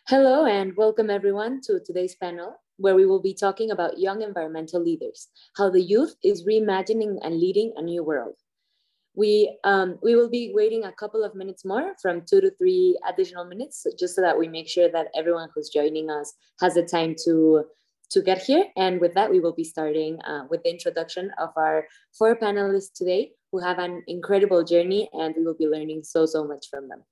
Hello and welcome everyone to today's panel, where we will be talking about young environmental leaders, how the youth is reimagining and leading a new world. We will be waiting a couple of minutes more, from 2 to 3 additional minutes, just so that we make sure that everyone who's joining us has the time to get here. And with that, we will be starting with the introduction of our 4 panelists today, who have an incredible journey, and we will be learning so much from them.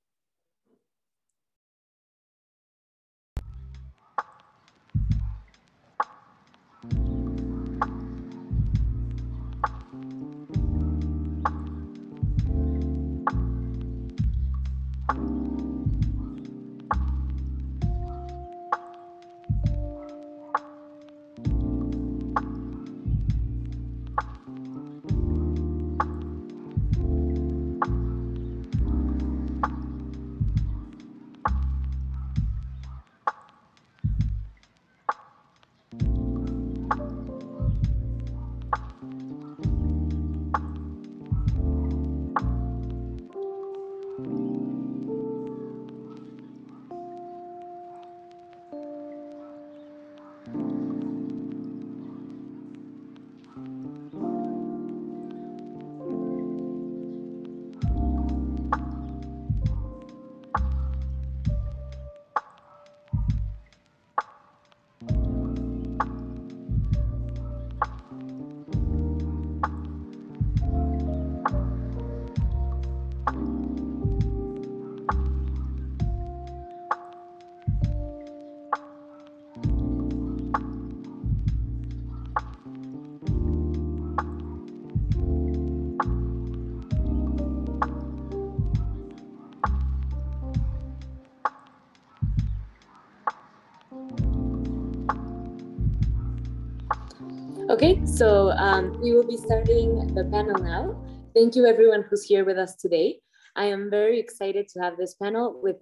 Okay, so we will be starting the panel now. Thank you everyone who's here with us today. I am very excited to have this panel with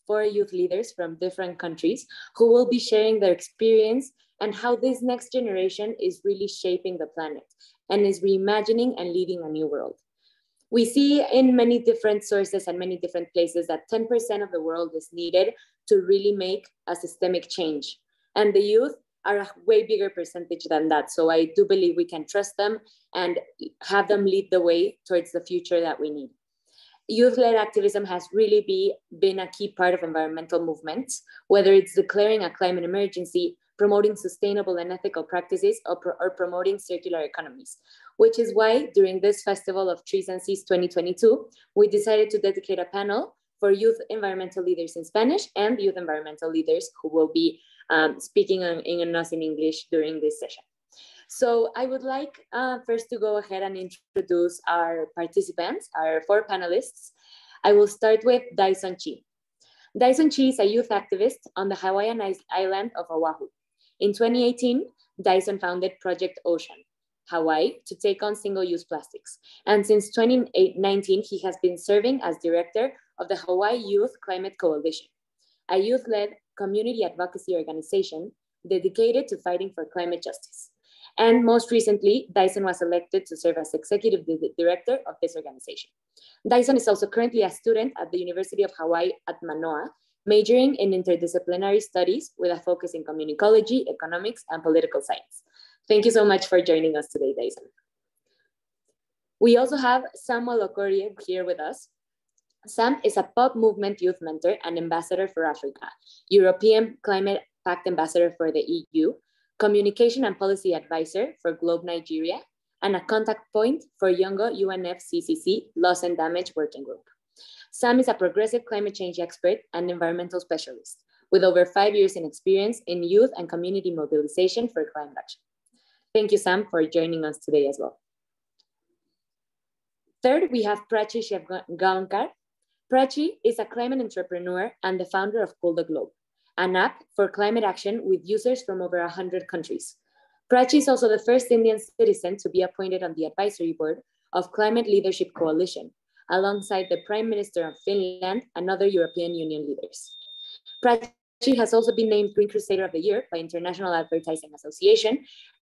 4 youth leaders from different countries who will be sharing their experience and how this next generation is really shaping the planet and is reimagining and leading a new world. We see in many different sources and many different places that 10% of the world is needed to really make a systemic change. And the youth are a way bigger percentage than that. So I do believe we can trust them and have them lead the way towards the future that we need. Youth-led activism has really been a key part of environmental movements, whether it's declaring a climate emergency, promoting sustainable and ethical practices, or promoting circular economies, which is why during this Festival of Trees and Seas 2022, we decided to dedicate a panel for youth environmental leaders in Spanish and youth environmental leaders who will be speaking in us in English during this session. So I would like first to go ahead and introduce our participants, our 4 panelists. I will start with Dyson Chee. Dyson Chee is a youth activist on the Hawaiian island of Oahu. In 2018, Dyson founded Project Ocean, Hawaii, to take on single-use plastics. And since 2019, he has been serving as director of the Hawaii Youth Climate Coalition, a youth-led community advocacy organization dedicated to fighting for climate justice. And most recently, Dyson was elected to serve as executive director of this organization. Dyson is also currently a student at the University of Hawaii at Manoa, majoring in interdisciplinary studies with a focus in communicology, economics, and political science. Thank you so much for joining us today, Dyson. We also have Samuel Okorie here with us. Sam is a pop movement youth mentor and ambassador for Africa, European Climate Pact ambassador for the EU, communication and policy advisor for Globe Nigeria, and a contact point for Yongo UNFCCC Loss and Damage Working Group. Sam is a progressive climate change expert and environmental specialist with over 5 years in experience in youth and community mobilization for climate action. Thank you, Sam, for joining us today as well. Third, we have Prachi Shevgaonkar. Prachi is a climate entrepreneur and the founder of Cool the Globe, an app for climate action with users from over 100 countries. Prachi is also the first Indian citizen to be appointed on the advisory board of Climate Leadership Coalition, alongside the Prime Minister of Finland and other European Union leaders. Prachi has also been named Green Crusader of the Year by International Advertising Association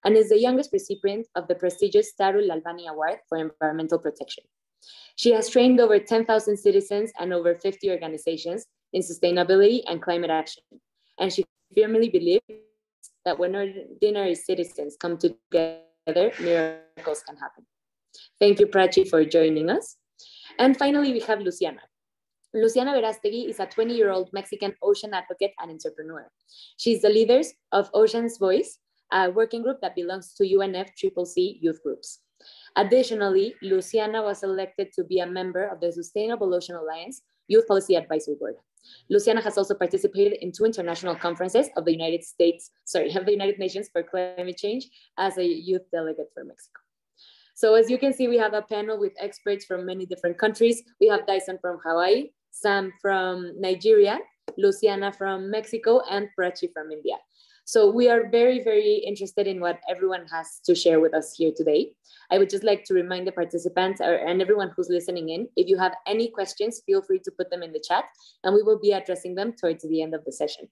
and is the youngest recipient of the prestigious Tarul Albani Award for Environmental Protection. She has trained over 10,000 citizens and over 50 organizations in sustainability and climate action. And she firmly believes that when ordinary citizens come together, miracles can happen. Thank you, Prachi, for joining us. And finally, we have Luciana. Luciana Verastegui is a 20-year-old Mexican ocean advocate and entrepreneur. She's the leader of Ocean's Voice, a working group that belongs to UNFCCC youth groups. Additionally, Luciana was elected to be a member of the Sustainable Ocean Alliance Youth Policy Advisory Board. Luciana has also participated in 2 international conferences of the United Nations for climate change as a youth delegate for Mexico. So as you can see, we have a panel with experts from many different countries. We have Dyson from Hawaii, Sam from Nigeria, Luciana from Mexico, and Prachi from India. So we are very, very interested in what everyone has to share with us here today. I would just like to remind the participants and everyone who's listening in, if you have any questions, feel free to put them in the chat and we will be addressing them towards the end of the session.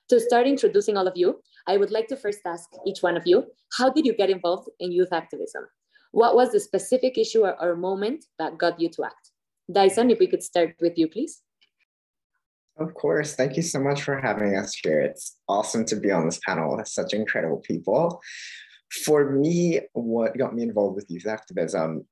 To start introducing all of you, I would like to first ask each one of you, how did you get involved in youth activism? What was the specific issue or moment that got you to act? Dyson, if we could start with you, please. Of course. Thank you so much for having us here. It's awesome to be on this panel with such incredible people. For me, what got me involved with youth activism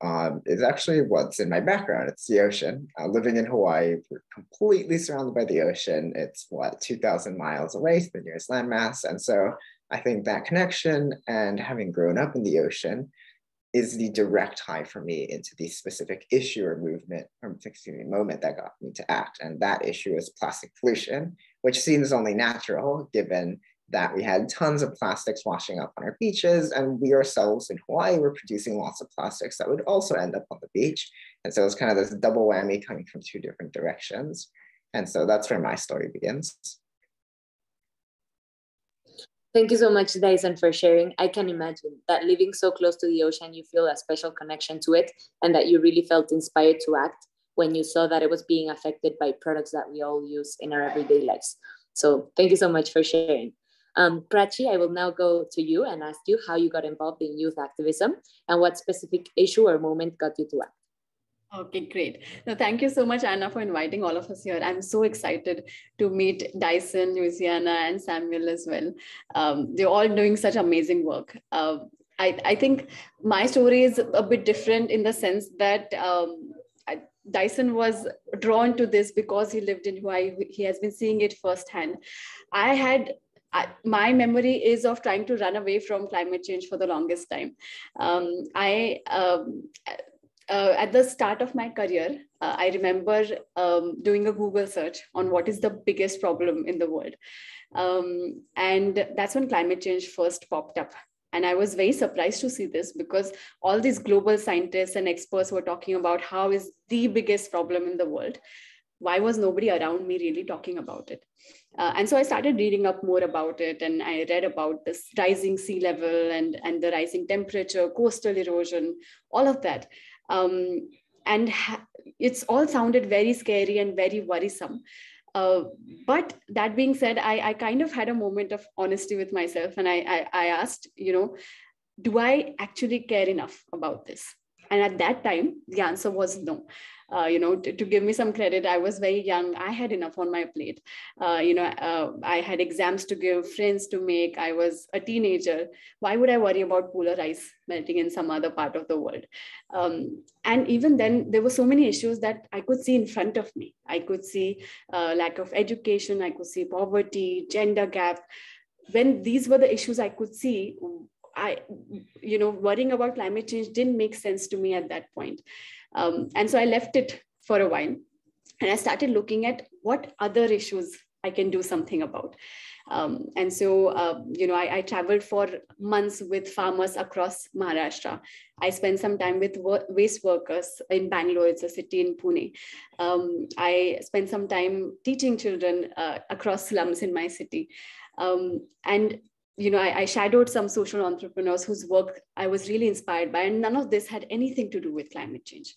is actually what's in my background. It's the ocean. Living in Hawaii, we're completely surrounded by the ocean. It's 2,000 miles away to the nearest landmass. And so I think that connection and having grown up in the ocean is the direct tie for me into the specific issue or moment that got me to act. And that issue is plastic pollution, which seems only natural given that we had tons of plastics washing up on our beaches, and we ourselves in Hawaii were producing lots of plastics that would also end up on the beach. And so it's kind of this double whammy coming from 2 different directions. And so that's where my story begins. Thank you so much, Dyson, for sharing. I can imagine that living so close to the ocean, you feel a special connection to it and that you really felt inspired to act when you saw that it was being affected by products that we all use in our everyday lives. So thank you so much for sharing. Prachi, I will now go to you and ask you how you got involved in youth activism and what specific issue or moment got you to act. Okay, great. No, thank you so much, Anna, for inviting all of us here. I'm so excited to meet Dyson, Luciana, and Samuel as well. They're all doing such amazing work. I think my story is a bit different in the sense that Dyson was drawn to this because he lived in Hawaii. He has been seeing it firsthand. My memory is of trying to run away from climate change for the longest time. At the start of my career, I remember doing a Google search on what is the biggest problem in the world. And that's when climate change first popped up. And I was very surprised to see this because all these global scientists and experts were talking about how is the biggest problem in the world. Why was nobody around me really talking about it? And so I started reading up more about it, and I read about this rising sea level and the rising temperature, coastal erosion, all of that. It's all sounded very scary and very worrisome. But that being said, I kind of had a moment of honesty with myself, and I asked, do I actually care enough about this? And at that time, the answer was no. To give me some credit, I was very young. I had enough on my plate. I had exams to give, friends to make. I was a teenager. Why would I worry about polar ice melting in some other part of the world? And even then, there were so many issues that I could see in front of me. I could see lack of education. I could see poverty, gender gap. When these were the issues I could see, worrying about climate change didn't make sense to me at that point. And so I left it for a while and I started looking at what other issues I can do something about. I traveled for months with farmers across Maharashtra. I spent some time with waste workers in Bangalore. It's a city in Pune. I spent some time teaching children across slums in my city. I shadowed some social entrepreneurs whose work I was really inspired by, and none of this had anything to do with climate change.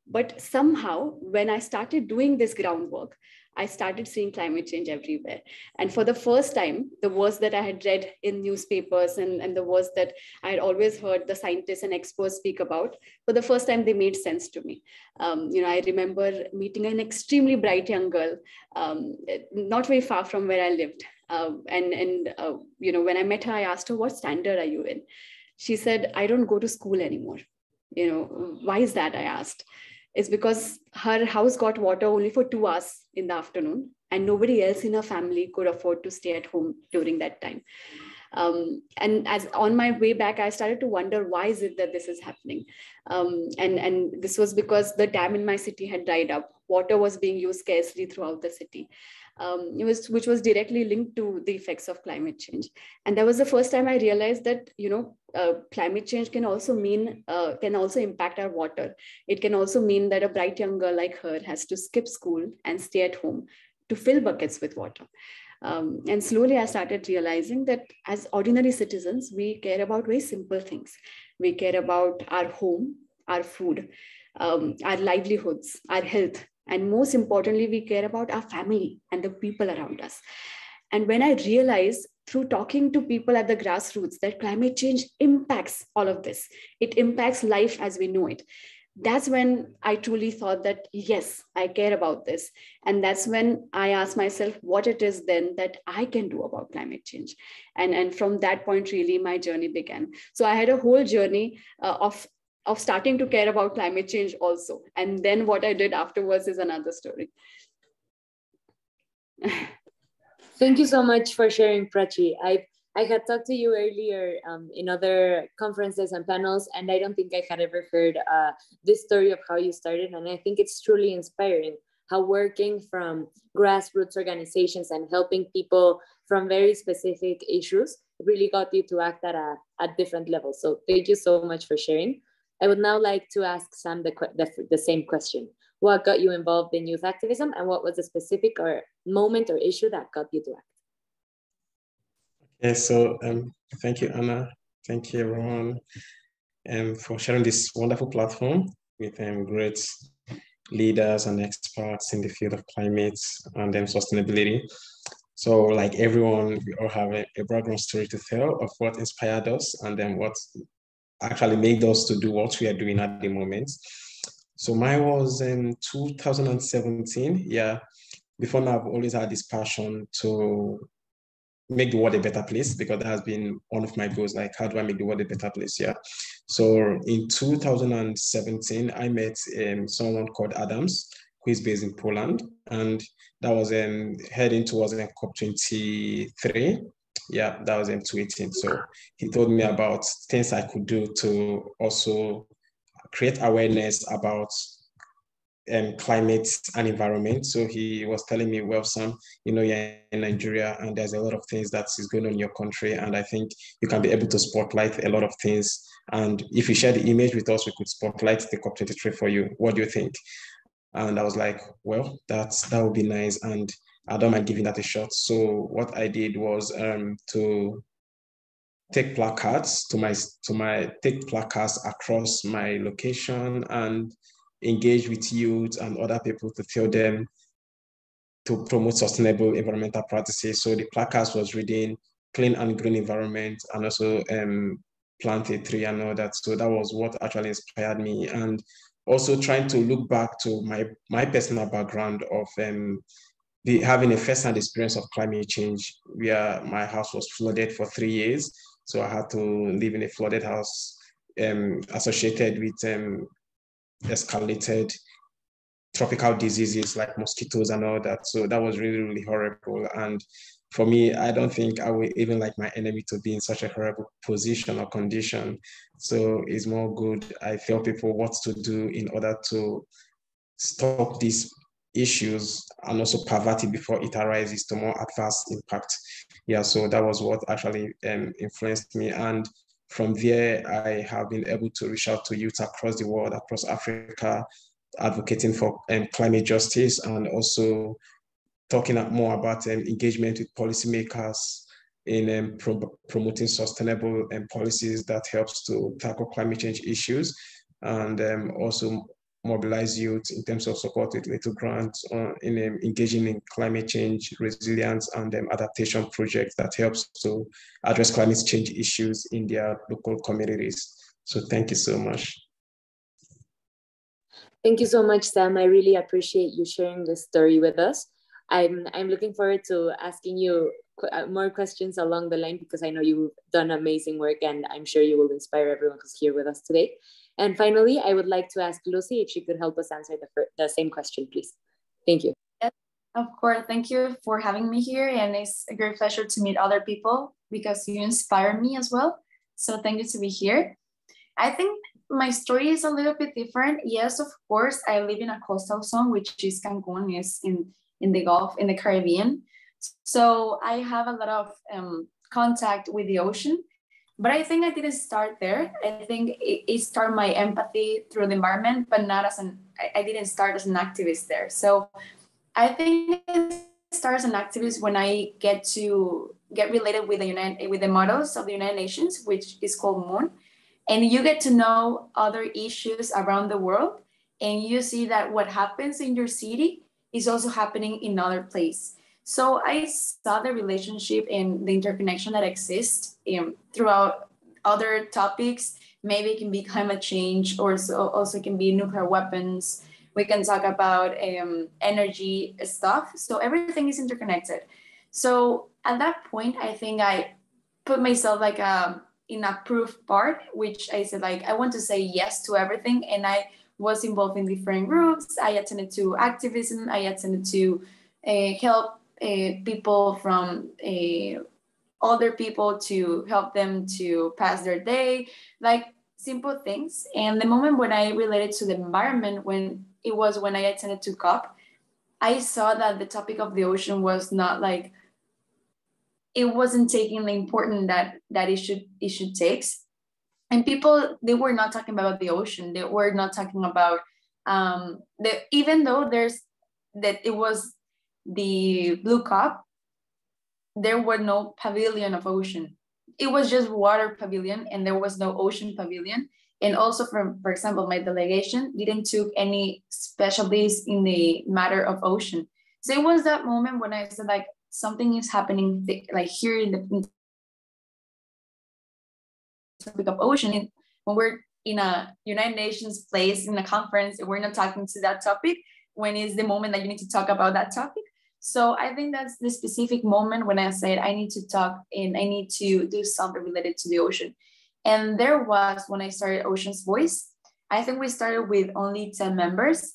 But somehow, when I started doing this groundwork, I started seeing climate change everywhere. And for the first time, the words that I had read in newspapers and the words that I had always heard the scientists and experts speak about, for the first time, they made sense to me. I remember meeting an extremely bright young girl, not very far from where I lived. When I met her, I asked her, what standard are you in? She said, I don't go to school anymore. Why is that? I asked. It's because her house got water only for 2 hours in the afternoon, and nobody else in her family could afford to stay at home during that time. And as on my way back, I started to wonder, why is it that this is happening? And this was because the dam in my city had dried up. Water was being used scarcely throughout the city, which was directly linked to the effects of climate change. And that was the first time I realized that, climate change can also impact our water. It can also mean that a bright young girl like her has to skip school and stay at home to fill buckets with water. And slowly I started realizing that as ordinary citizens, we care about very simple things. We care about our home, our food, our livelihoods, our health. And most importantly, we care about our family and the people around us. And when I realized through talking to people at the grassroots that climate change impacts all of this, it impacts life as we know it, that's when I truly thought that, yes, I care about this. And that's when I asked myself what it is then that I can do about climate change. And from that point, really, my journey began. So I had a whole journey of starting to care about climate change also. And then what I did afterwards is another story. Thank you so much for sharing, Prachi. I had talked to you earlier in other conferences and panels, and I don't think I had ever heard this story of how you started. And I think it's truly inspiring how working from grassroots organizations and helping people from very specific issues really got you to act at different levels. So thank you so much for sharing. I would now like to ask Sam the same question. What got you involved in youth activism, and what was the specific or moment or issue that got you to act? Okay, so thank you, Anna. Thank you, everyone, for sharing this wonderful platform with great leaders and experts in the field of climate and sustainability. So like everyone, we all have a background story to tell of what inspired us and then what actually made us to do what we are doing at the moment. So mine was in 2017. Yeah, before now, I've always had this passion to make the world a better place, because that has been one of my goals. Like, how do I make the world a better place? Yeah. So in 2017, I met someone called Adams, who is based in Poland, and that was heading towards COP23. Yeah, that was 2018. So he told me about things I could do to also create awareness about climate and environment. So he was telling me, well, Sam, you're in Nigeria and there's a lot of things that is going on in your country. And I think you can be able to spotlight a lot of things. And if you share the image with us, we could spotlight the COP23 for you. What do you think? And I was like, well, that would be nice. And I don't mind giving that a shot. So what I did was to take placards take placards across my location and engage with youth and other people to tell them to promote sustainable environmental practices. So the placards was reading clean and green environment, and also plant a tree and all that. So that was what actually inspired me. And also trying to look back to my personal background of having a first-hand experience of climate change, where my house was flooded for 3 years. So I had to live in a flooded house associated with escalated tropical diseases like mosquitoes and all that. So that was really, really horrible. And for me, I don't think I would even like my enemy to be in such a horrible position or condition. So it's more good I tell people what to do in order to stop these issues and also poverty before it arises to more adverse impact. Yeah, so that was what actually influenced me. And from there, I have been able to reach out to youth across the world, across Africa, advocating for climate justice, and also talking more about engagement with policymakers in promoting sustainable policies that helps to tackle climate change issues, and also mobilize youth in terms of support with little grants in engaging in climate change, resilience, and adaptation projects that helps to address climate change issues in their local communities. So thank you so much. Thank you so much, Sam. I really appreciate you sharing this story with us. I'm looking forward to asking you more questions along the line, because I know you've done amazing work, and I'm sure you will inspire everyone who's here with us today. And finally, I would like to ask Lucy if she could help us answer the same question, please. Thank you. Yes, of course. Thank you for having me here. And it's a great pleasure to meet other people, because you inspire me as well. So thank you to be here. I think my story is a little bit different. Yes, of course, I live in a coastal zone, which is Cancun, is in the Gulf, in the Caribbean. So I have a lot of contact with the ocean, but I think I didn't start there. I think it started my empathy through the environment, but not as I didn't start as an activist there. So I think it starts as an activist when I get related with the models of the United Nations, which is called O.C.E.A.N. And you get to know other issues around the world, and you see that what happens in your city is also happening in other places. So I saw the relationship and the interconnection that exists throughout other topics. Maybe it can be climate change, or also can be nuclear weapons. We can talk about energy stuff. So everything is interconnected. So at that point, I think I put myself like in a proof part, which I said, like, I want to say yes to everything. And I was involved in different groups. I attended to activism. I attended to help people from other people, to help them to pass their day, like simple things. And the moment when I related to the environment, when I attended to COP, I saw that the topic of the ocean was not like, it wasn't taking the importance that it should take. And people, they were not talking about the ocean. They were not talking about even though it was the Blue Cup, there were no pavilion of ocean. It was just water pavilion, and there was no ocean pavilion. And also, for example, my delegation didn't took any specialties in the matter of ocean. So it was that moment when I said, like, something is happening, like here in the topic of ocean. And when we're in a United Nations place, in a conference, and we're not talking to that topic, when is the moment that you need to talk about that topic? So I think that's the specific moment when I said I need to talk and I need to do something related to the ocean. And there was when I started Ocean's Voice. I think we started with only 10 members,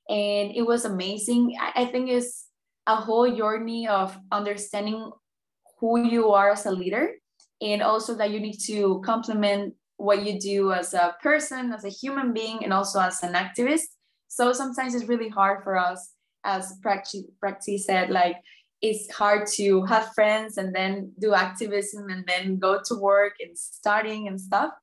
and it was amazing. I think it's a whole journey of understanding who you are as a leader, and also that you need to complement what you do as a person, as a human being, and also as an activist. So sometimes it's really hard for us, as Prachi said, like, it's hard to have friends and then do activism and then go to work and studying and stuff.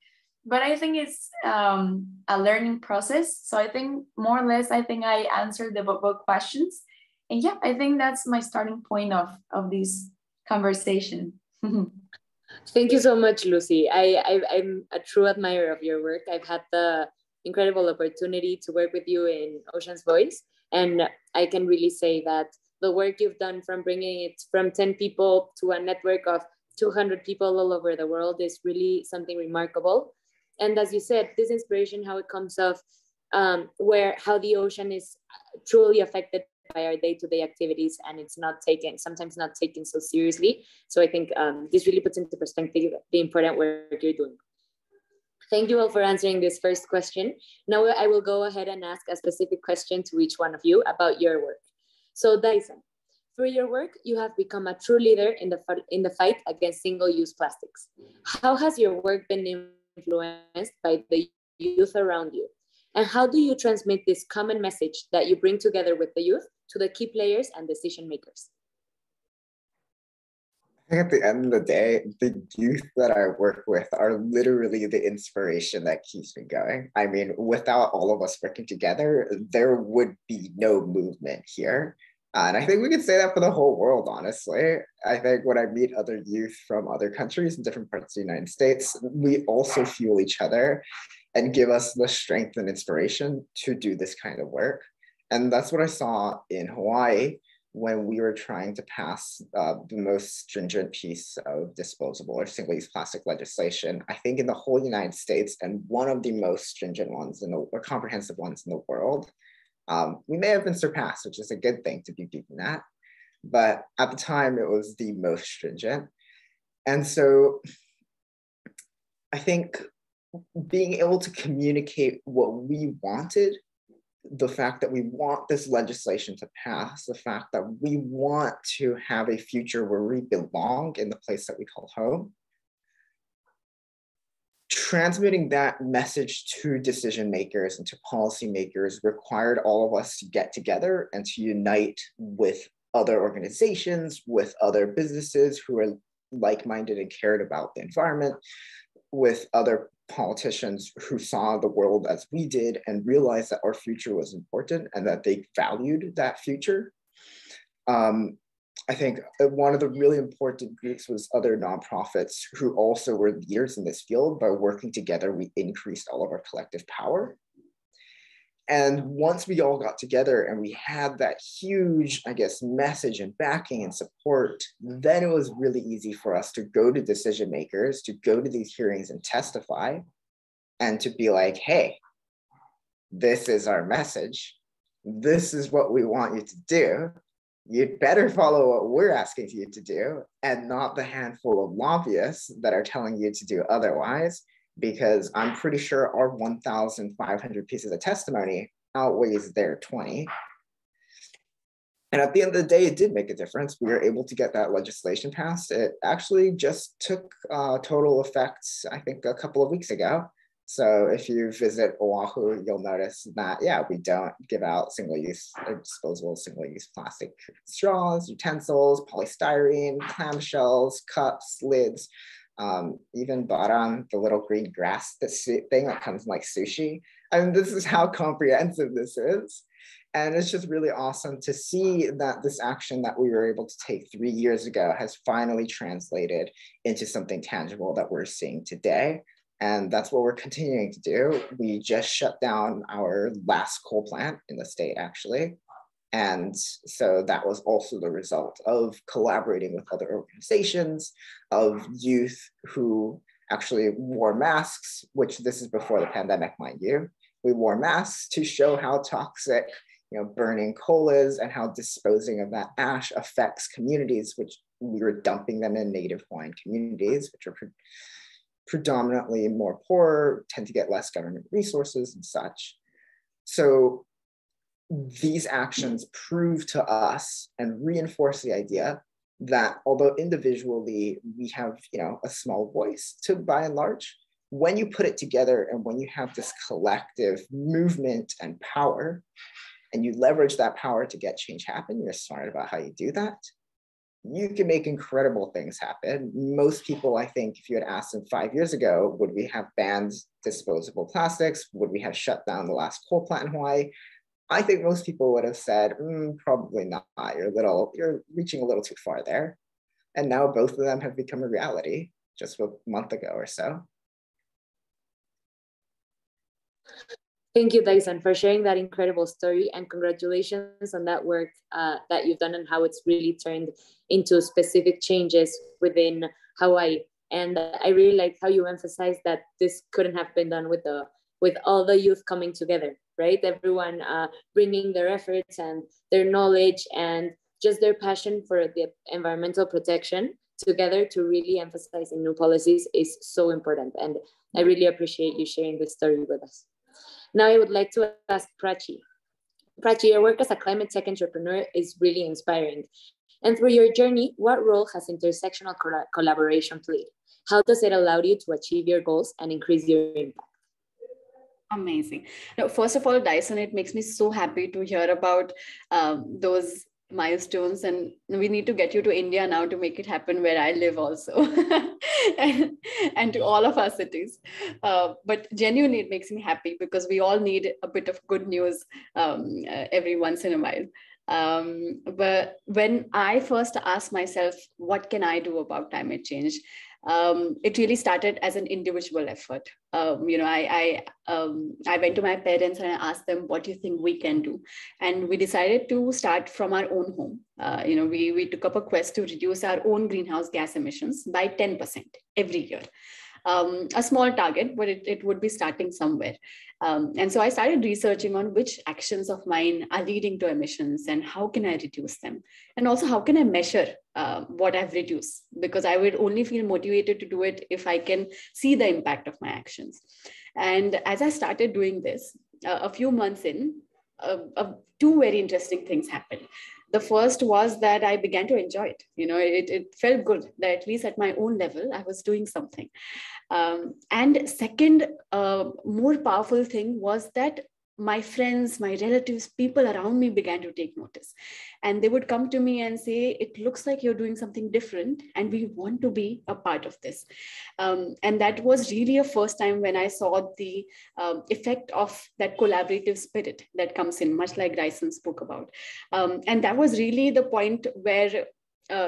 But I think it's a learning process. So I think more or less, I think I answered the both questions. And yeah, I think that's my starting point of this conversation. Thank you so much, Lucy. I'm a true admirer of your work. I've had the incredible opportunity to work with you in Ocean's Voice. And I can really say that the work you've done, from bringing it from 10 people to a network of 200 people all over the world, is really something remarkable. And as you said, this inspiration, how it comes off, how the ocean is truly affected by our day-to-day activities, and it's sometimes not taken so seriously. So I think this really puts into perspective the important work you're doing. Thank you all for answering this first question. Now I will go ahead and ask a specific question to each one of you about your work. So Dyson, through your work, you have become a true leader in the fight against single-use plastics. How has your work been influenced by the youth around you? And how do you transmit this common message that you bring together with the youth to the key players and decision makers? I think at the end of the day, the youth that I work with are literally the inspiration that keeps me going. I mean, without all of us working together, there would be no movement here. And I think we can say that for the whole world, honestly. I think when I meet other youth from other countries in different parts of the United States, we also fuel each other. and give us the strength and inspiration to do this kind of work. And that's what I saw in Hawaii when we were trying to pass the most stringent piece of disposable or single-use plastic legislation, I think in the whole United States, and one of the most stringent ones or comprehensive ones in the world. We may have been surpassed, which is a good thing to be beaten at, but at the time it was the most stringent. And so I think being able to communicate what we wanted, the fact that we want this legislation to pass, the fact that we want to have a future where we belong in the place that we call home, transmitting that message to decision makers and to policymakers required all of us to get together and to unite with other organizations, with other businesses who are like-minded and cared about the environment, with other politicians who saw the world as we did and realized that our future was important and that they valued that future. I think one of the really important groups was other nonprofits who also were leaders in this field. By working together, we increased all of our collective power. And once we all got together and we had that huge, I guess, message and backing and support, then it was really easy for us to go to decision makers, to go to these hearings and testify, and to be like, hey, this is our message. This is what we want you to do. You'd better follow what we're asking you to do and not the handful of lobbyists that are telling you to do otherwise, because I'm pretty sure our 1,500 pieces of testimony outweighs their 20. And at the end of the day, it did make a difference. We were able to get that legislation passed. It actually just took total effect, I think, a couple of weeks ago. So if you visit Oahu, you'll notice that, yeah, we don't give out single-use or disposable single-use plastic straws, utensils, polystyrene, clamshells, cups, lids, even baran, the little green grass thing that comes in like sushi. I mean, this is how comprehensive this is. And it's just really awesome to see that this action that we were able to take 3 years ago has finally translated into something tangible that we're seeing today. And that's what we're continuing to do. We just shut down our last coal plant in the state, actually. And so that was also the result of collaborating with other organizations, of youth who actually wore masks, which this is before the pandemic, mind you. We wore masks to show how toxic, burning coal is and how disposing of that ash affects communities, which we were dumping them in Native Hawaiian communities, which are predominantly more poor, tend to get less government resources and such. So these actions prove to us and reinforce the idea that although individually we have, a small voice to by and large, when you put it together and when you have this collective movement and power, and you leverage that power to get change happen, you're smart about how you do that, you can make incredible things happen. Most people, I think, if you had asked them 5 years ago, would we have banned disposable plastics? Would we have shut down the last coal plant in Hawaii? I think most people would have said, probably not. You're reaching a little too far there. And now both of them have become a reality just a month ago or so. Thank you, Dyson, for sharing that incredible story, and congratulations on that work that you've done and how it's really turned into specific changes within Hawaii. And I really like how you emphasized that this couldn't have been done with all the youth coming together, right? Everyone bringing their efforts and their knowledge and just their passion for the environmental protection together to really emphasize in new policies is so important. And I really appreciate you sharing this story with us. Now I would like to ask Prachi. Prachi, your work as a climate tech entrepreneur is really inspiring. And through your journey, what role has intersectional collaboration played? How does it allow you to achieve your goals and increase your impact? Amazing. Now, first of all, Dyson, it makes me so happy to hear about those milestones, and we need to get you to India now to make it happen where I live also, and to all of our cities. But genuinely, it makes me happy because we all need a bit of good news every once in a while. But when I first asked myself, what can I do about climate change? it really started as an individual effort. I went to my parents and I asked them, what do you think we can do? And we decided to start from our own home. We took up a quest to reduce our own greenhouse gas emissions by 10% every year. A small target, but it would be starting somewhere. And so I started researching on which actions of mine are leading to emissions and how can I reduce them? And also how can I measure what I've reduced? Because I would only feel motivated to do it if I can see the impact of my actions. And as I started doing this, a few months in, two very interesting things happened. The first was that I began to enjoy it. It felt good that at least at my own level, I was doing something. And second, more powerful thing was that my friends, my relatives, people around me began to take notice. And they would come to me and say, it looks like you're doing something different and we want to be a part of this. And that was really a first time when I saw the effect of that collaborative spirit that comes in, much like Dyson spoke about. And that was really the point where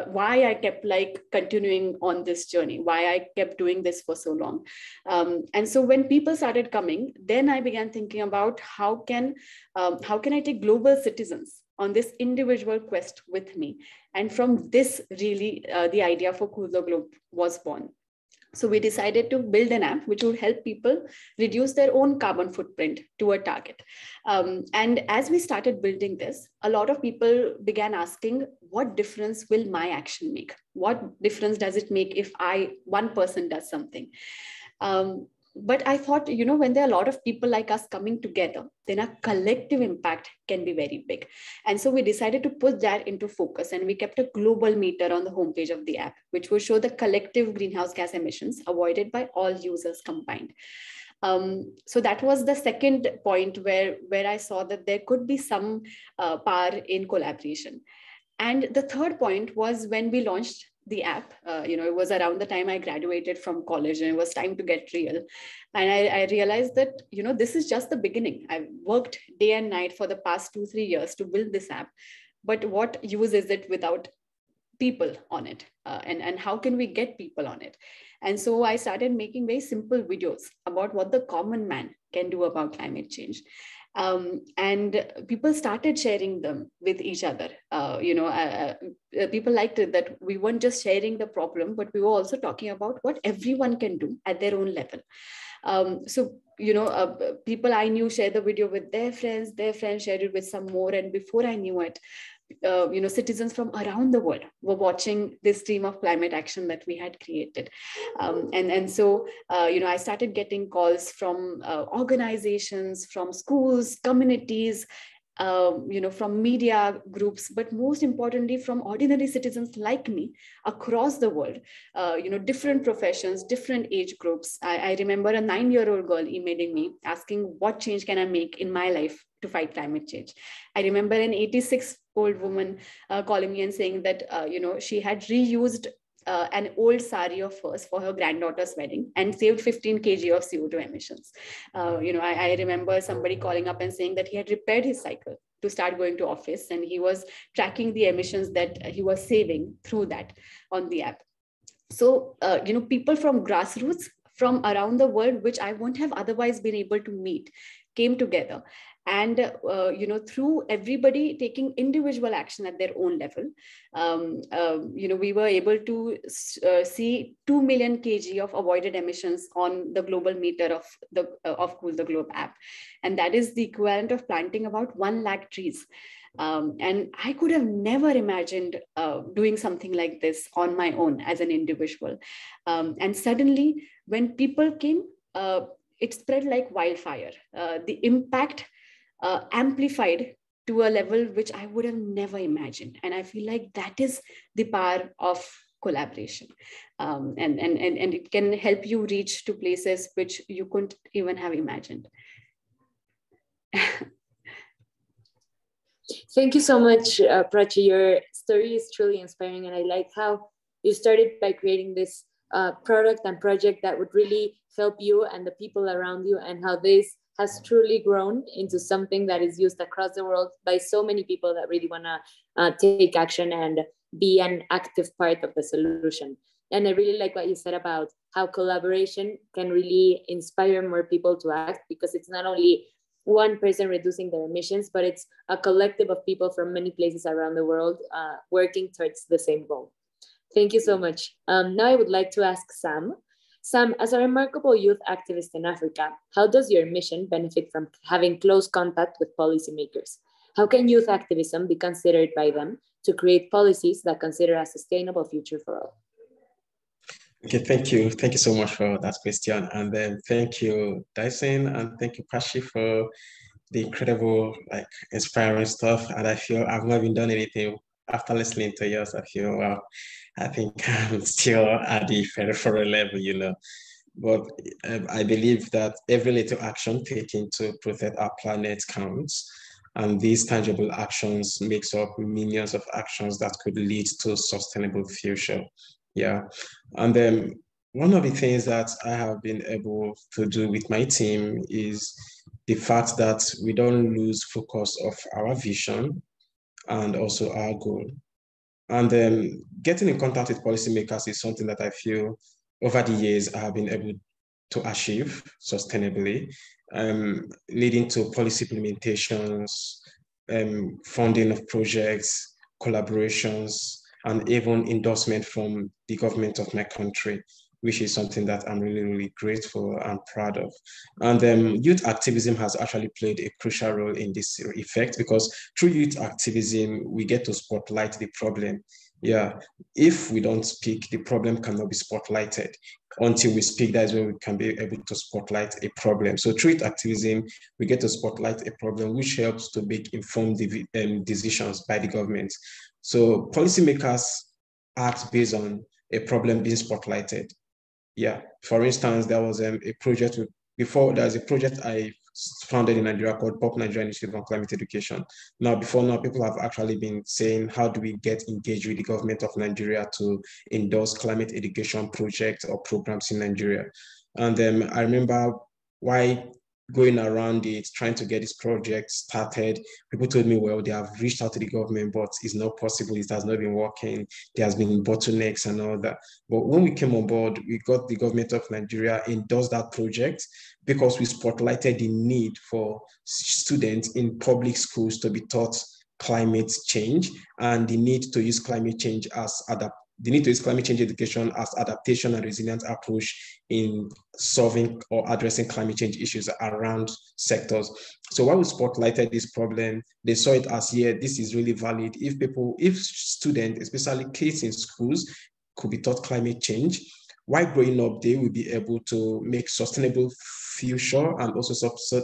why I kept continuing on this journey, why I kept doing this for so long. And so when people started coming, then I began thinking about how can I take global citizens on this individual quest with me? And from this, really, the idea for Cool the Globe was born. So we decided to build an app which would help people reduce their own carbon footprint to a target. And as we started building this, a lot of people began asking, what difference will my action make? What difference does it make if one person does something? But I thought, when there are a lot of people like us coming together, then a collective impact can be very big. And so we decided to put that into focus, and we kept a global meter on the homepage of the app, which will show the collective greenhouse gas emissions avoided by all users combined. So that was the second point where I saw that there could be some power in collaboration. And the third point was when we launched the app. It was around the time I graduated from college and it was time to get real. And I realized that, this is just the beginning. I've worked day and night for the past 2-3 years to build this app. But what use is it without people on it? And how can we get people on it? And so I started making very simple videos about what the common man can do about climate change. And people started sharing them with each other. People liked it that we weren't just sharing the problem, but we were also talking about what everyone can do at their own level. People I knew shared the video with their friends shared it with some more. And before I knew it, citizens from around the world were watching this stream of climate action that we had created. So I started getting calls from organizations, from schools, communities, from media groups, but most importantly, from ordinary citizens like me across the world, different professions, different age groups. I remember a 9-year-old girl emailing me asking, what change can I make in my life to fight climate change? I remember an 86-year-old woman calling me and saying that, she had reused an old sari of hers for her granddaughter's wedding and saved 15 kg of CO2 emissions. I remember somebody calling up and saying that he had repaired his cycle to start going to office, and he was tracking the emissions that he was saving through that on the app. So, people from grassroots from around the world, which I wouldn't have otherwise been able to meet, came together. And, through everybody taking individual action at their own level, we were able to see 2 million kg of avoided emissions on the global meter of Cool the Globe app. And that is the equivalent of planting about 1 lakh trees. And I could have never imagined doing something like this on my own as an individual. And suddenly, when people came, it spread like wildfire. The impact amplified to a level which I would have never imagined. And I feel like that is the power of collaboration. And it can help you reach to places which you couldn't even have imagined. Thank you so much, Prachi. Your story is truly inspiring. And I like how you started by creating this product and project that would really help you and the people around you, and how this has truly grown into something that is used across the world by so many people that really want to take action and be an active part of the solution. And I really like what you said about how collaboration can really inspire more people to act, because it's not only one person reducing their emissions, but it's a collective of people from many places around the world working towards the same goal. Thank you so much. Now I would like to ask Sam. Sam, as a remarkable youth activist in Africa, how does your mission benefit from having close contact with policymakers? How can youth activism be considered by them to create policies that consider a sustainable future for all? Okay, thank you. Thank you so much for that question. And then thank you, Dyson, and thank you, Prachi, for the incredible, like, inspiring stuff. And I feel I've not even done anything after listening to yours. I feel, wow, I think I'm still at the peripheral level, you know. But I believe that every little action taken to protect our planet counts. And these tangible actions makes up millions of actions that could lead to a sustainable future. Yeah. And then one of the things that I have been able to do with my team is the fact that we don't lose focus of our vision and also our goal. And then getting in contact with policymakers is something that I feel over the years I have been able to achieve sustainably, leading to policy implementations, funding of projects, collaborations, and even endorsement from the government of my country, which is something that I'm really, really grateful and proud of. And youth activism has actually played a crucial role in this effect, because through youth activism, we get to spotlight the problem. Yeah, if we don't speak, the problem cannot be spotlighted. Until we speak, that's when we can be able to spotlight a problem. So through youth activism, we get to spotlight a problem, which helps to make informed decisions by the government. So policymakers act based on a problem being spotlighted. Yeah, for instance, there was a project there's a project I founded in Nigeria called Pop Nigeria Initiative on Climate Education. Before now, people have actually been saying, how do we get engaged with the government of Nigeria to endorse climate education projects or programs in Nigeria? And then I remember why going around it, trying to get this project started. People told me, well, they have reached out to the government, but it's not possible. It has not been working. There has been bottlenecks and all that. But when we came on board, we got the government of Nigeria endorse that project because we spotlighted the need for students in public schools to be taught climate change and the need to use climate change education as adaptation and resilience approach in solving or addressing climate change issues around sectors. So while we spotlighted this problem, they saw it as, yeah, this is really valid. If students, especially kids in schools, could be taught climate change, while growing up, they will be able to make sustainable future and also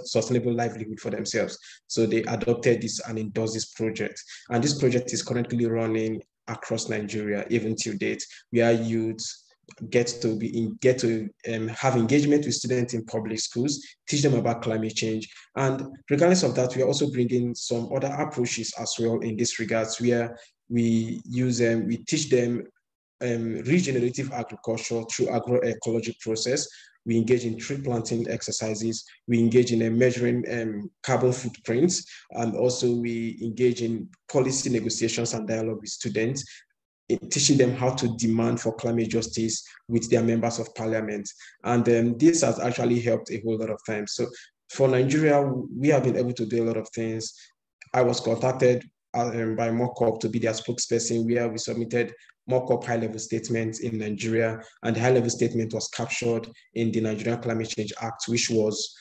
sustainable livelihood for themselves. So they adopted this and endorsed this project. And this project is currently running across Nigeria, even till date, where youths get to have engagement with students in public schools, teach them about climate change. And regardless of that, we are also bringing some other approaches as well in this regards, where we teach them regenerative agriculture through agroecology process. We engage in tree planting exercises. We engage in measuring carbon footprints. And also we engage in policy negotiations and dialogue with students, teaching them how to demand for climate justice with their members of parliament. And this has actually helped a whole lot of times. So for Nigeria, we have been able to do a lot of things. I was contacted by Mockup to be their spokesperson, where we submitted Mockup high-level statements in Nigeria, and the high-level statement was captured in the Nigerian Climate Change Act, which was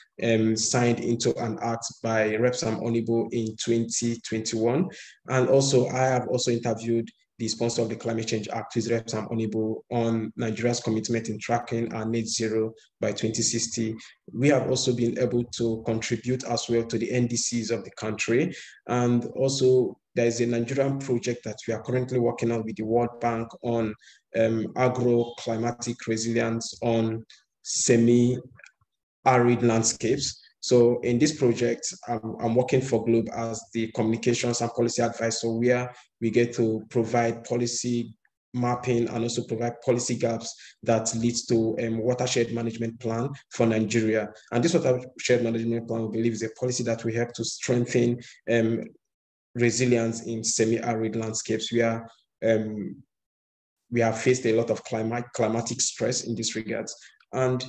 signed into an act by Rep. Sam Onibo in 2021. And also, I have also interviewed the sponsor of the Climate Change Act, who is Rep. Sam Onibo, on Nigeria's commitment in tracking our net zero by 2060. We have also been able to contribute as well to the NDCs of the country. And also, there is a Nigerian project that we are currently working on with the World Bank on agro-climatic resilience on semi-arid landscapes. So in this project, I'm working for Globe as the communications and policy advisor, where we get to provide policy mapping and also provide policy gaps that leads to a watershed management plan for Nigeria. And this watershed management plan, we believe, is a policy that will help to strengthen resilience in semi-arid landscapes, where we have faced a lot of climatic stress in this regards. And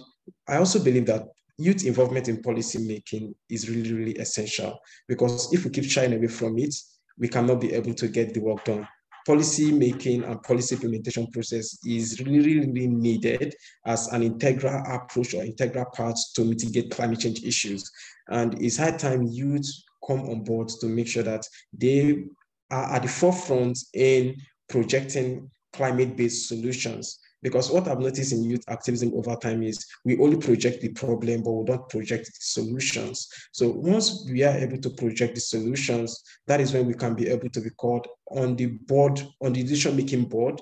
I also believe that youth involvement in policy making is really, really essential, because if we keep shying away from it, we cannot be able to get the work done. Policy making and policy implementation process is really, really needed as an integral approach or integral part to mitigate climate change issues. And it's high time youth come on board to make sure that they are at the forefront in projecting climate-based solutions. Because what I've noticed in youth activism over time is we only project the problem, but we don't project the solutions. So once we are able to project the solutions, that is when we can be able to be called on the board, on the decision-making board,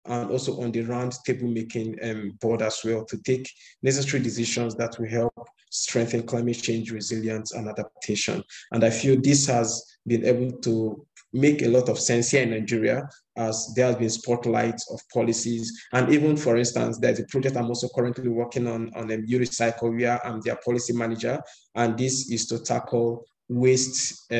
and also on the round table making board as well, to take necessary decisions that will help strengthen climate change resilience and adaptation. And I feel this has been able to make a lot of sense here in Nigeria, as there has been spotlights of policies. And even, for instance, there's a project I'm also currently working on U-Recycle, where I'm their policy manager. And this is to tackle waste,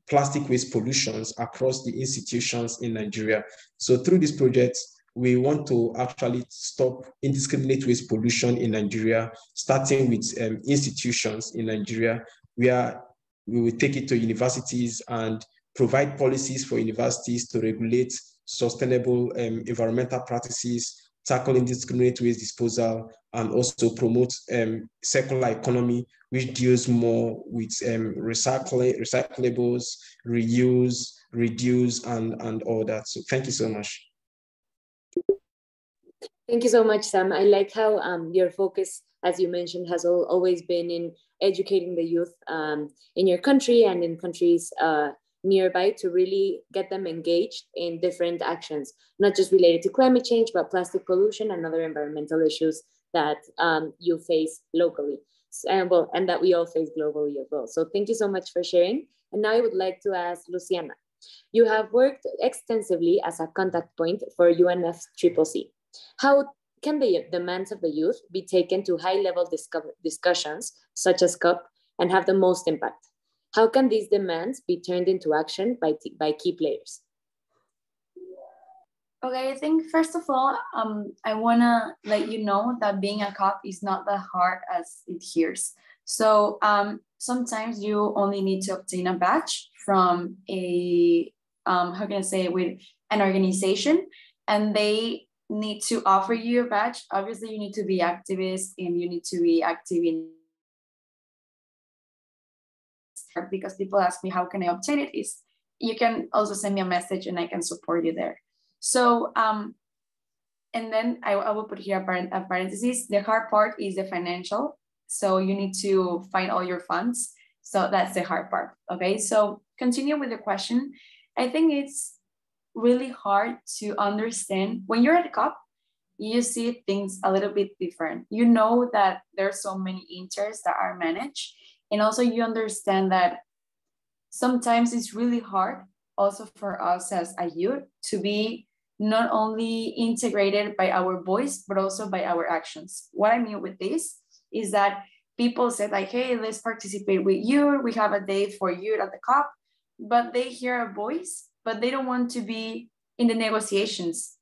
plastic waste pollutions across the institutions in Nigeria. So through this project, we want to actually stop indiscriminate waste pollution in Nigeria, starting with institutions in Nigeria, where we will take it to universities and provide policies for universities to regulate sustainable environmental practices, tackle indiscriminate waste disposal, and also promote circular economy, which deals more with recyclables, reuse, reduce, and all that. So thank you so much. Thank you so much, Sam. I like how your focus, as you mentioned, has always been in educating the youth in your country and in countries nearby, to really get them engaged in different actions, not just related to climate change, but plastic pollution and other environmental issues that you face locally, and that we all face globally as well. So thank you so much for sharing. And now I would like to ask Luciana. You have worked extensively as a contact point for UNFCCC. How can the demands of the youth be taken to high-level discussions, such as COP, and have the most impact? How can these demands be turned into action by key players? Okay, I think first of all, I wanna let you know that being a cop is not that hard as it hears. So sometimes you only need to obtain a badge from a, how can I say, with an organization, and they need to offer you a badge. Obviously, you need to be activist and you need to be active in, because people ask me how can I obtain it, is you can also send me a message and I can support you there. So and then I will put here a parenthesis. The hard part is the financial, so you need to find all your funds. So that's the hard part. Okay, so continue with the question. I think it's really hard to understand when you're at a COP. You see things a little bit different. You know that there's so many interests that are managed. And also you understand that sometimes it's really hard also for us as a youth to be not only integrated by our voice, but also by our actions. What I mean with this is that people said like, hey, let's participate with you. We have a day for youth at the COP, but they hear a voice, but they don't want to be in the negotiations.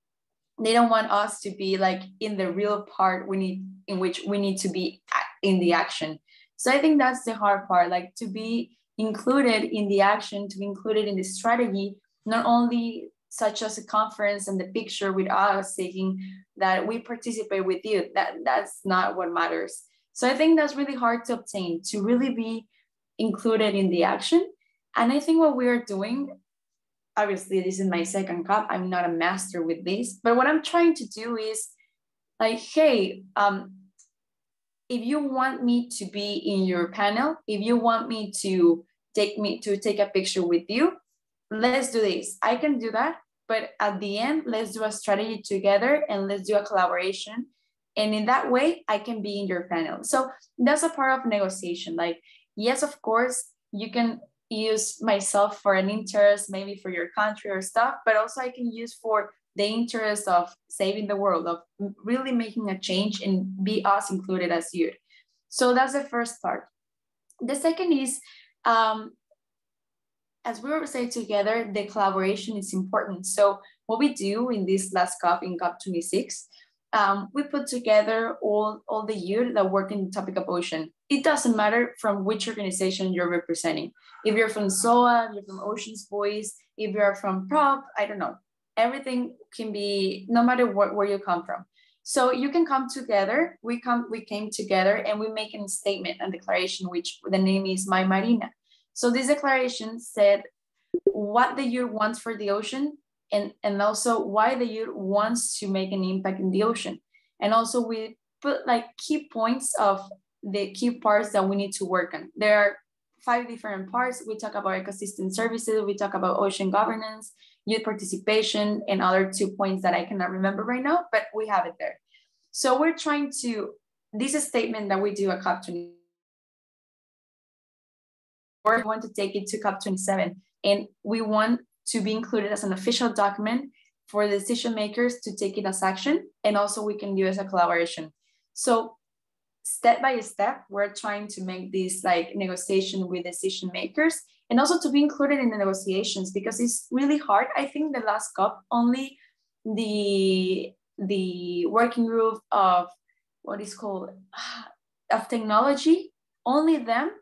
They don't want us to be like in the real part in which we need to be in the action. So I think that's the hard part, like to be included in the action, to be included in the strategy, not only such as a conference and the picture with us saying that we participate with you. That's not what matters. So I think that's really hard to obtain, to really be included in the action. And I think what we are doing, obviously this is my second COP, I'm not a master with this, but what I'm trying to do is like, hey, if you want me to be in your panel, if you want me to take a picture with you, let's do this. I can do that, but at the end, let's do a strategy together and let's do a collaboration. And in that way, I can be in your panel. So that's a part of negotiation. Like, yes, of course, you can use myself for an interest, maybe for your country or stuff, but also I can use for the interest of saving the world, of really making a change and be us included as youth. So that's the first part. The second is, as we were saying together, the collaboration is important. So what we do in this last COP, in COP26, we put together all the youth that work in the topic of ocean. It doesn't matter from which organization you're representing. If you're from O.C.E.A.N, you're from Oceans Voice, if you're from PROP, I don't know. Everything can be, no matter where you come from. So you can come together. We came together and we make a statement and declaration, which the name is My Marina. So this declaration said what the youth wants for the ocean, and also why the youth wants to make an impact in the ocean. And also we put like key points of the key parts that we need to work on. There are 5 different parts. We talk about ecosystem services, we talk about ocean governance, youth participation, and other 2 points that I cannot remember right now, but we have it there. So we're trying to, this is a statement that we do at COP20, or we want to take it to COP27, and we want to be included as an official document for the decision makers to take it as action, and also we can do it as a collaboration. So step by step, we're trying to make this like negotiation with decision makers, and also to be included in the negotiations, because it's really hard. I think the last COP, only the working group of what is called of technology, only them,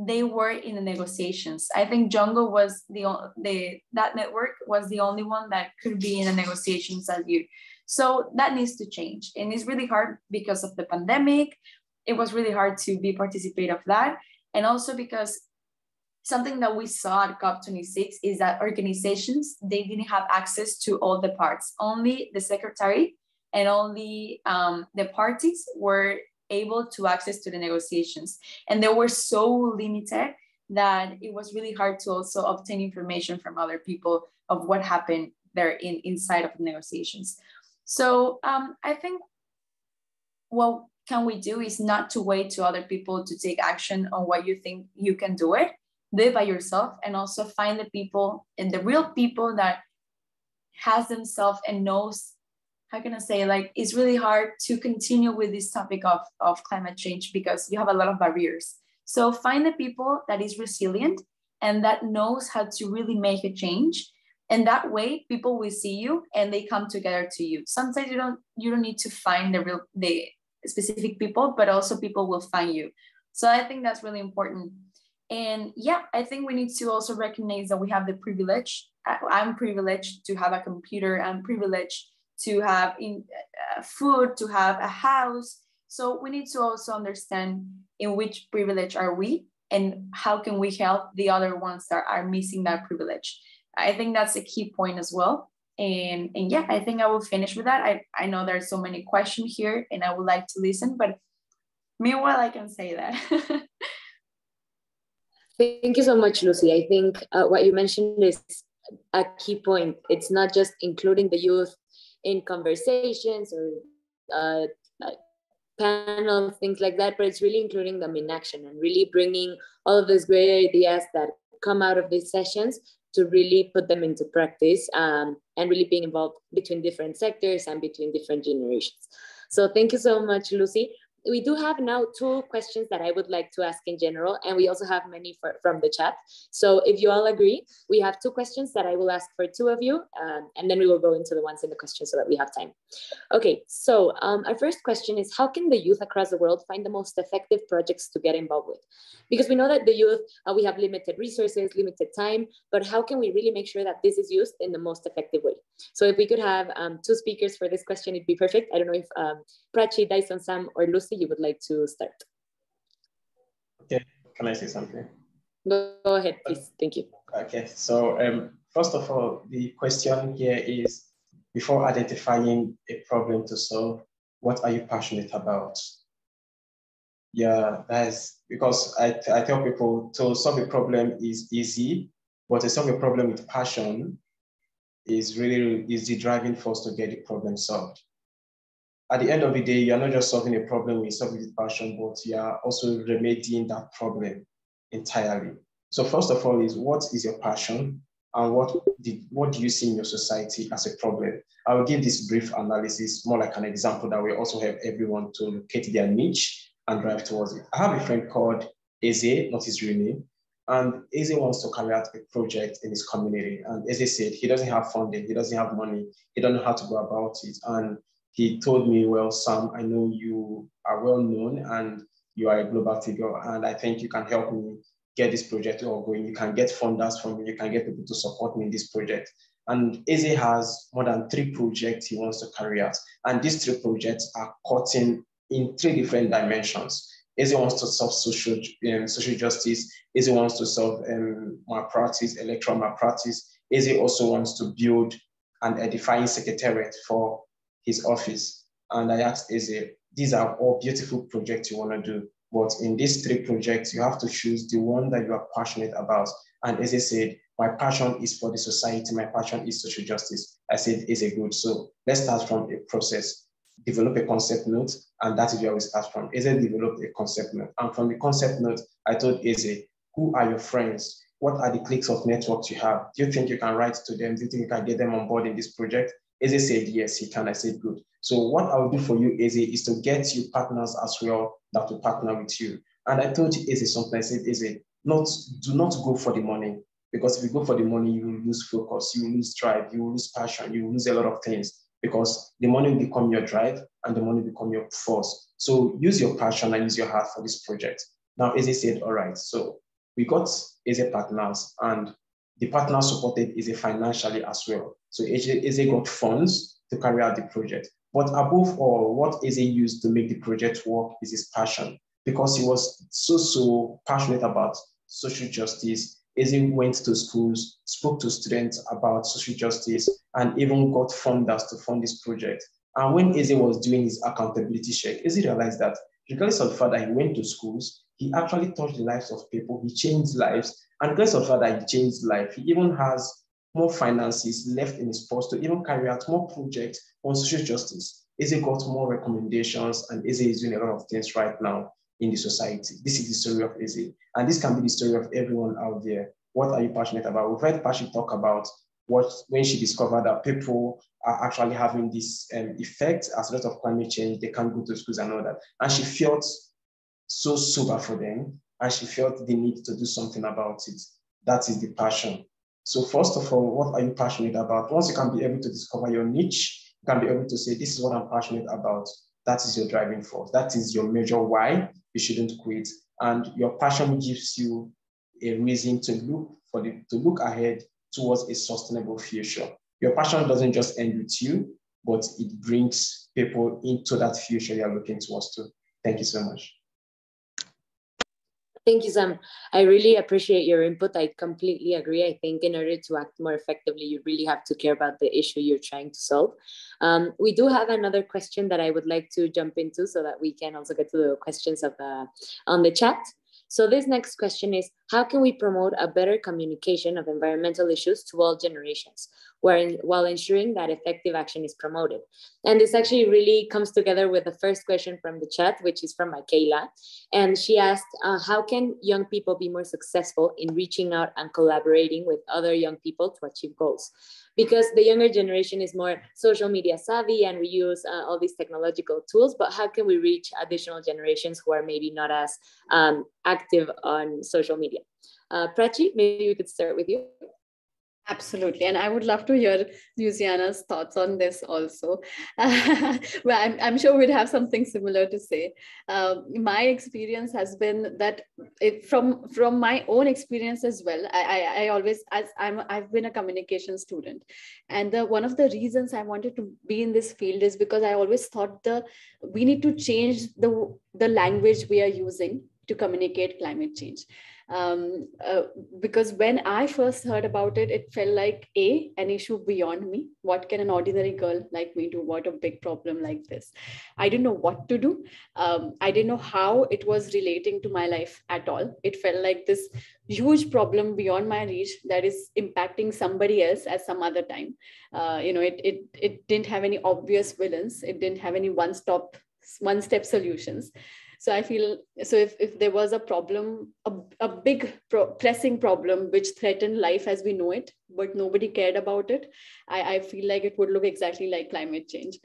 they were in the negotiations. I think Jungle was that network was the only one that could be in the negotiations as you. So that needs to change. And it's really hard because of the pandemic. It was really hard to be participate of that. And also because something that we saw at COP26 is that organizations, they didn't have access to all the parts. Only the secretary and only the parties were able to access to the negotiations. And they were so limited that it was really hard to also obtain information from other people of what happened there inside of the negotiations. So I think what can we do is not to wait to other people to take action on what you think you can do it by yourself, and also find the people and the real people that has themselves and knows, how can I say, like, it's really hard to continue with this topic of climate change because you have a lot of barriers. So find the people that is resilient and that knows how to really make a change. And that way people will see you and they come together to you. Sometimes you don't need to find the specific people, but also people will find you. So I think that's really important. And yeah, I think we need to also recognize that we have the privilege. I'm privileged to have a computer. I'm privileged to have food, to have a house. So we need to also understand in which privilege are we and how can we help the other ones that are missing that privilege. I think that's a key point as well. And yeah, I think I will finish with that. I know there are so many questions here and I would like to listen, but meanwhile, I can say that. Thank you so much, Lucy. I think what you mentioned is a key point. It's not just including the youth in conversations or panels, things like that, but it's really including them in action and really bringing all of those great ideas that come out of these sessions to really put them into practice, and really being involved between different sectors and between different generations. So thank you so much, Lucy. We do have now 2 questions that I would like to ask in general, and we also have many from the chat. So if you all agree, we have 2 questions that I will ask for 2 of you, and then we will go into the ones in the questions so that we have time. Okay, so our first question is, how can the youth across the world find the most effective projects to get involved with? Because we know that the youth, we have limited resources, limited time, but how can we really make sure that this is used in the most effective way? So if we could have 2 speakers for this question, it'd be perfect. I don't know if Prachi, Dyson, Sam, or Lucy, you would like to start. Okay, can I say something? Go ahead, please. Thank you. Okay, so first of all, the question here is, before identifying a problem to solve, what are you passionate about? Yeah, that's because I tell people to solve a problem is easy, but to solve a problem with passion is the driving force to get the problem solved. At the end of the day, you're not just solving a problem with passion, but you are also remedying that problem entirely. So first of all is, what is your passion and what do you see in your society as a problem? I will give this brief analysis, more like an example that will also help everyone to locate their niche and drive towards it. I have a friend called Eze, not his real name. And Eze wants to carry out a project in his community. And Eze said he doesn't have funding, he doesn't have money, he doesn't know how to go about it. And he told me, well, Sam, I know you are well known and you are a global figure, and I think you can help me get this project going. You can get funders from me, you can get people to support me in this project. And Eze has more than 3 projects he wants to carry out. And these 3 projects are cutting in 3 different dimensions. Eze wants to solve social justice. Eze wants to solve malpractice, electoral malpractice. Eze also wants to build an edifying secretariat for his office. And I asked Eze, these are all beautiful projects you want to do, but in these 3 projects, you have to choose the one that you are passionate about. And Eze said, my passion is for the society, my passion is social justice. I said, Eze, good. So let's start from a process. Develop a concept note, and that is where we start from. Eze developed a concept note. And from the concept note, I told Eze, who are your friends? What are the cliques of networks you have? Do you think you can write to them? Do you think you can get them on board in this project? Eze said, yes, he can. I said, good. So what I'll do for you, Eze, is to get you partners as well that will partner with you. And I told Eze something. I said, Eze, do not go for the money, because if you go for the money, you will lose focus, you will lose drive, you will lose passion, you will lose a lot of things, because the money will become your drive and the money will become your force. So use your passion and use your heart for this project. Now, Eze said, all right. So we got Eze partners, and the partners supported Eze financially as well. So Eze got funds to carry out the project. But above all, what Eze used to make the project work is his passion, because he was so passionate about social justice. Eze went to schools, spoke to students about social justice, and even got funders to fund this project. And when Eze was doing his accountability check, Eze realized that regardless of the fact that he went to schools, he actually touched the lives of people, he changed lives, and regardless of the fact that he changed life, he even has more finances left in his purse to even carry out more projects on social justice. Eze got more recommendations, and Eze is doing a lot of things right now in the society. This is the story of Eze, and this can be the story of everyone out there. What are you passionate about? We've heard Prachi talk about when she discovered that people are actually having this effect as a result of climate change. They can't go to schools and all that, and she felt so sober for them, and she felt the need to do something about it. That is the passion. So first of all, what are you passionate about? Once you can be able to discover your niche, you can be able to say, this is what I'm passionate about. That is your driving force. That is your major why you shouldn't quit. And your passion gives you a reason to look ahead towards a sustainable future. Your passion doesn't just end with you, but it brings people into that future you're looking towards too. Thank you so much. Thank you, Sam. I really appreciate your input. I completely agree. I think in order to act more effectively, you really have to care about the issue you're trying to solve. We do have another question that I would like to jump into so that we can also get to the questions on the chat. So this next question is, how can we promote a better communication of environmental issues to all generations while ensuring that effective action is promoted? And this actually really comes together with the first question from the chat, which is from Michaela. And she asked, how can young people be more successful in reaching out and collaborating with other young people to achieve goals? Because the younger generation is more social media savvy and we use all these technological tools, but how can we reach additional generations who are maybe not as active on social media? Prachi, maybe we could start with you. Absolutely. And I would love to hear Luciana's thoughts on this also. Well, I'm sure we'd have something similar to say. My experience has been that from my own experience as well, I always, I've been a communication student. And one of the reasons I wanted to be in this field is because I always thought we need to change the language we are using to communicate climate change. Because when I first heard about it, it felt like an issue beyond me. What can an ordinary girl like me do? What a big problem like this. I didn't know what to do. I didn't know how it was relating to my life at all. It felt like this huge problem beyond my reach that is impacting somebody else at some other time. It didn't have any obvious villains. It didn't have any one-step solutions. So I feel, so if there was a problem, a big pressing problem which threatened life as we know it, but nobody cared about it, I feel like it would look exactly like climate change.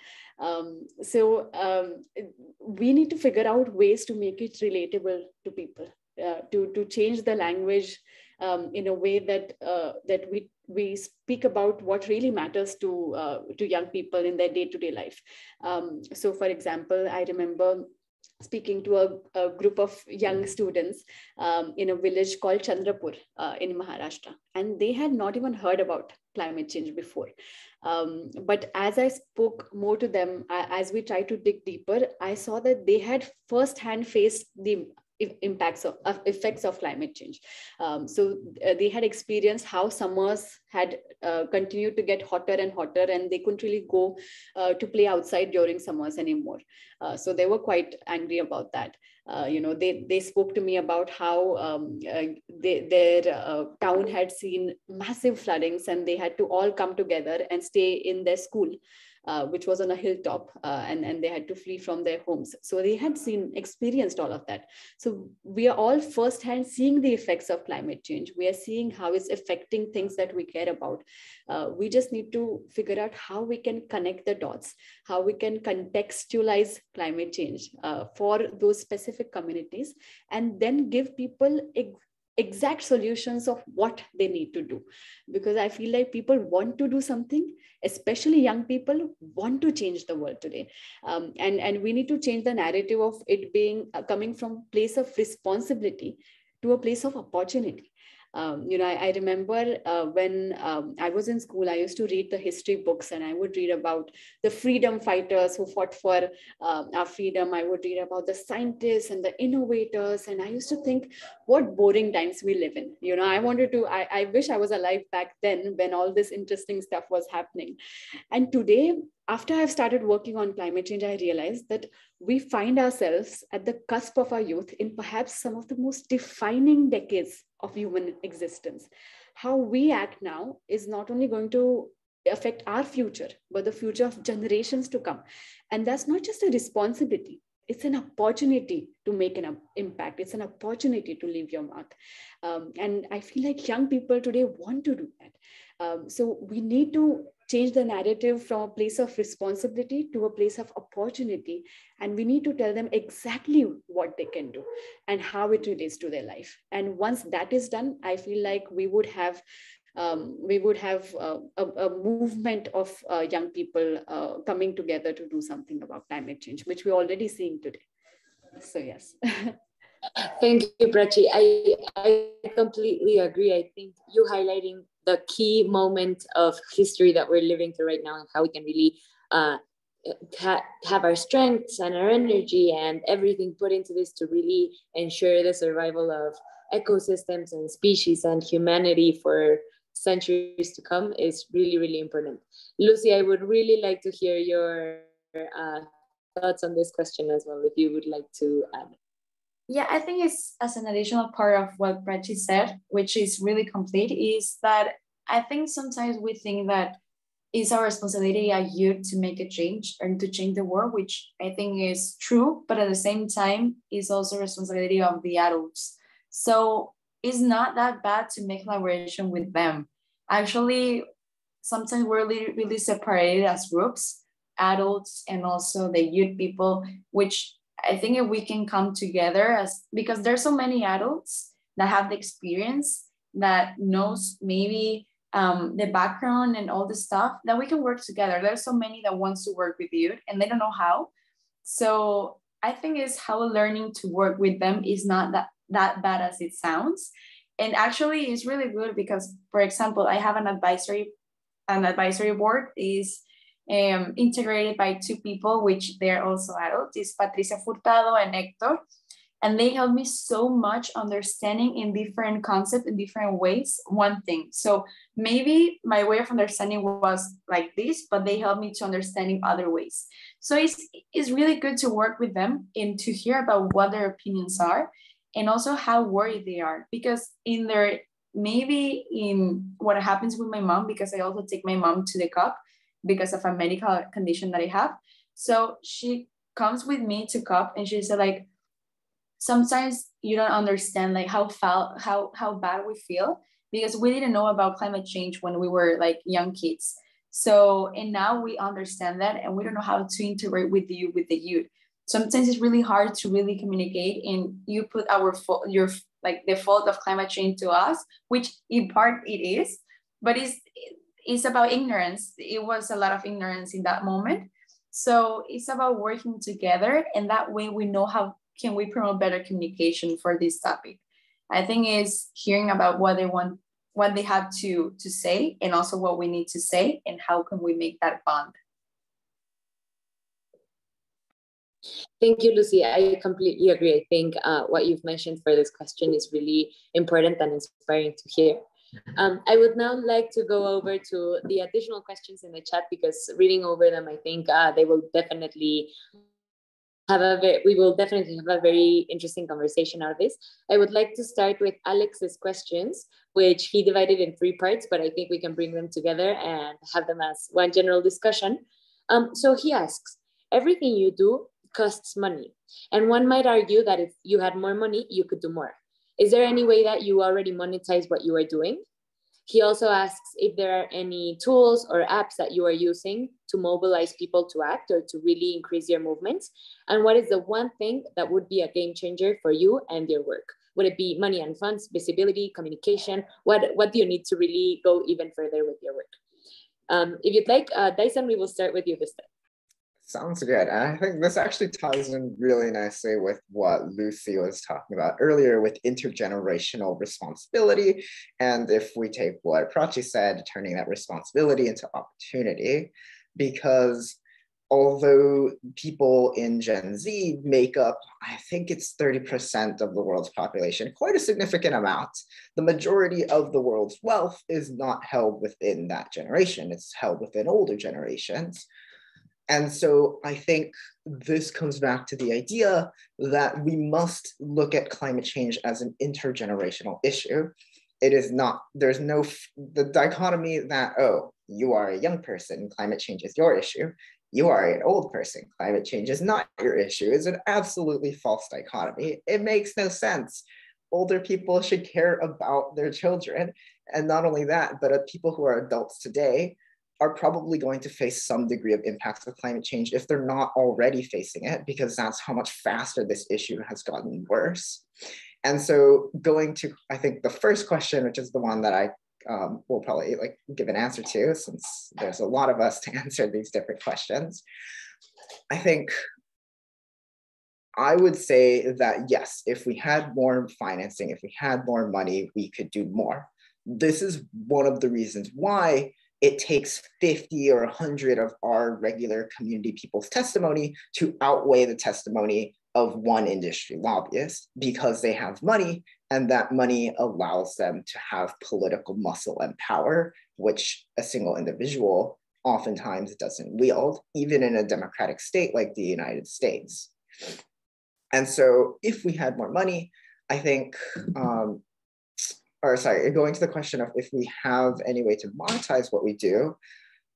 We need to figure out ways to make it relatable to people. to change the language in a way that that we speak about what really matters to young people in their day-to-day life. So for example, I remember speaking to a group of young students in a village called Chandrapur in Maharashtra, and they had not even heard about climate change before. But as I spoke more to them, as we tried to dig deeper, I saw that they had firsthand faced the effects of climate change. So they had experienced how summers had continued to get hotter and hotter, and they couldn't really go to play outside during summers anymore. So they were quite angry about that. They spoke to me about how their town had seen massive floodings, and they had to all come together and stay in their school, which was on a hilltop, and they had to flee from their homes. So they had experienced all of that. So we are all firsthand seeing the effects of climate change. We are seeing how it's affecting things that we care about. We just need to figure out how we can connect the dots, how we can contextualize climate change for those specific communities, and then give people exact solutions of what they need to do. Because I feel like people want to do something, especially young people want to change the world today. And we need to change the narrative of it being coming from a place of responsibility to a place of opportunity. I remember when I was in school, I used to read the history books, and I would read about the freedom fighters who fought for our freedom. I would read about the scientists and the innovators. And I used to think, what boring times we live in. I wish I was alive back then when all this interesting stuff was happening. And today, after I've started working on climate change, I realized that we find ourselves at the cusp of our youth in perhaps some of the most defining decades of human existence. How we act now is not only going to affect our future, but the future of generations to come. And that's not just a responsibility. It's an opportunity to make an impact. It's an opportunity to leave your mark. And I feel like young people today want to do that. So we need to change the narrative from a place of responsibility to a place of opportunity. And we need to tell them exactly what they can do and how it relates to their life. And once that is done, I feel like we would have a movement of young people coming together to do something about climate change, which we're already seeing today. So yes. Thank you, Prachi. I completely agree. I think you highlighting the key moment of history that we're living through right now, and how we can really have our strengths and our energy and everything put into this to really ensure the survival of ecosystems and species and humanity for centuries to come is really, really important. Lucy, I would really like to hear your thoughts on this question as well, if you would like to add. Yeah, I think it's as an additional part of what Prachi said, which is really complete, is that I think sometimes we think that it's our responsibility as youth to make a change and to change the world, which I think is true, but at the same time, it's also responsibility of the adults. So it's not that bad to make collaboration with them. Actually, sometimes we're really separated as groups, adults and also the youth people, which I think if we can come together because there's so many adults that have the experience, that knows maybe the background and all the stuff, that we can work together. There's so many that wants to work with youth and they don't know how. So I think it's how learning to work with them is not that bad as it sounds. And actually it's really good because, for example, I have an advisory board is integrated by two people, which they're also adults, is Patricia Furtado and Hector. And they help me so much understanding in different concepts, in different ways, one thing. So maybe my way of understanding was like this, but they help me to understand in other ways. So it's really good to work with them and to hear about what their opinions are and also how worried they are. Because maybe in what happens with my mom, because I also take my mom to the COP because of a medical condition that I have. So she comes with me to COP and she said, like, sometimes you don't understand like how bad we feel because we didn't know about climate change when we were like young kids. So, and now we understand that and we don't know how to integrate with the youth. sometimes it's really hard to really communicate, and you put your like the fault of climate change to us, which in part it is, but it's about ignorance. It was a lot of ignorance in that moment. So it's about working together, and that way we know how can we promote better communication for this topic. I think is hearing about what they want, what they have to say, and also what we need to say, and how can we make that bond. Thank you, Lucy. I completely agree. I think what you've mentioned for this question is really important and inspiring to hear. I would now like to go over to the additional questions in the chat, because reading over them, I think they will definitely we will definitely have a very interesting conversation out of this. I would like to start with Alex's questions, which he divided in 3 parts, but I think we can bring them together and have them as one general discussion. So he asks, everything you do costs money, and one might argue that if you had more money, you could do more. Is there any way that you already monetize what you are doing? He also asks if there are any tools or apps that you are using to mobilize people to act or to really increase your movements. And what is the one thing that would be a game changer for you and your work? Would it be money and funds, visibility, communication? What do you need to really go even further with your work? If you'd like, Dyson, we will start with you this time. Sounds good. And I think this actually ties in really nicely with what Lucy was talking about earlier with intergenerational responsibility. And if we take what Prachi said, turning that responsibility into opportunity, because although people in Gen Z make up, I think it's 30% of the world's population, quite a significant amount, the majority of the world's wealth is not held within that generation. It's held within older generations. And so I think this comes back to the idea that we must look at climate change as an intergenerational issue. It is not, there's no, the dichotomy that, oh, you are a young person, climate change is your issue. You are an old person, climate change is not your issue, is an absolutely false dichotomy. It makes no sense. Older people should care about their children. And not only that, but people who are adults today are probably going to face some degree of impacts of climate change if they're not already facing it, because that's how much faster this issue has gotten worse. And so going to, I think, the first question, which is the one that I will probably give an answer to, since there's a lot of us to answer these different questions. I think I would say that yes, if we had more financing, if we had more money, we could do more. This is one of the reasons why it takes 50 or 100 of our regular community people's testimony to outweigh the testimony of one industry lobbyist, because they have money, and that money allows them to have political muscle and power, which a single individual oftentimes doesn't wield, even in a democratic state like the United States. And so if we had more money, I think, going to the question of if we have any way to monetize what we do,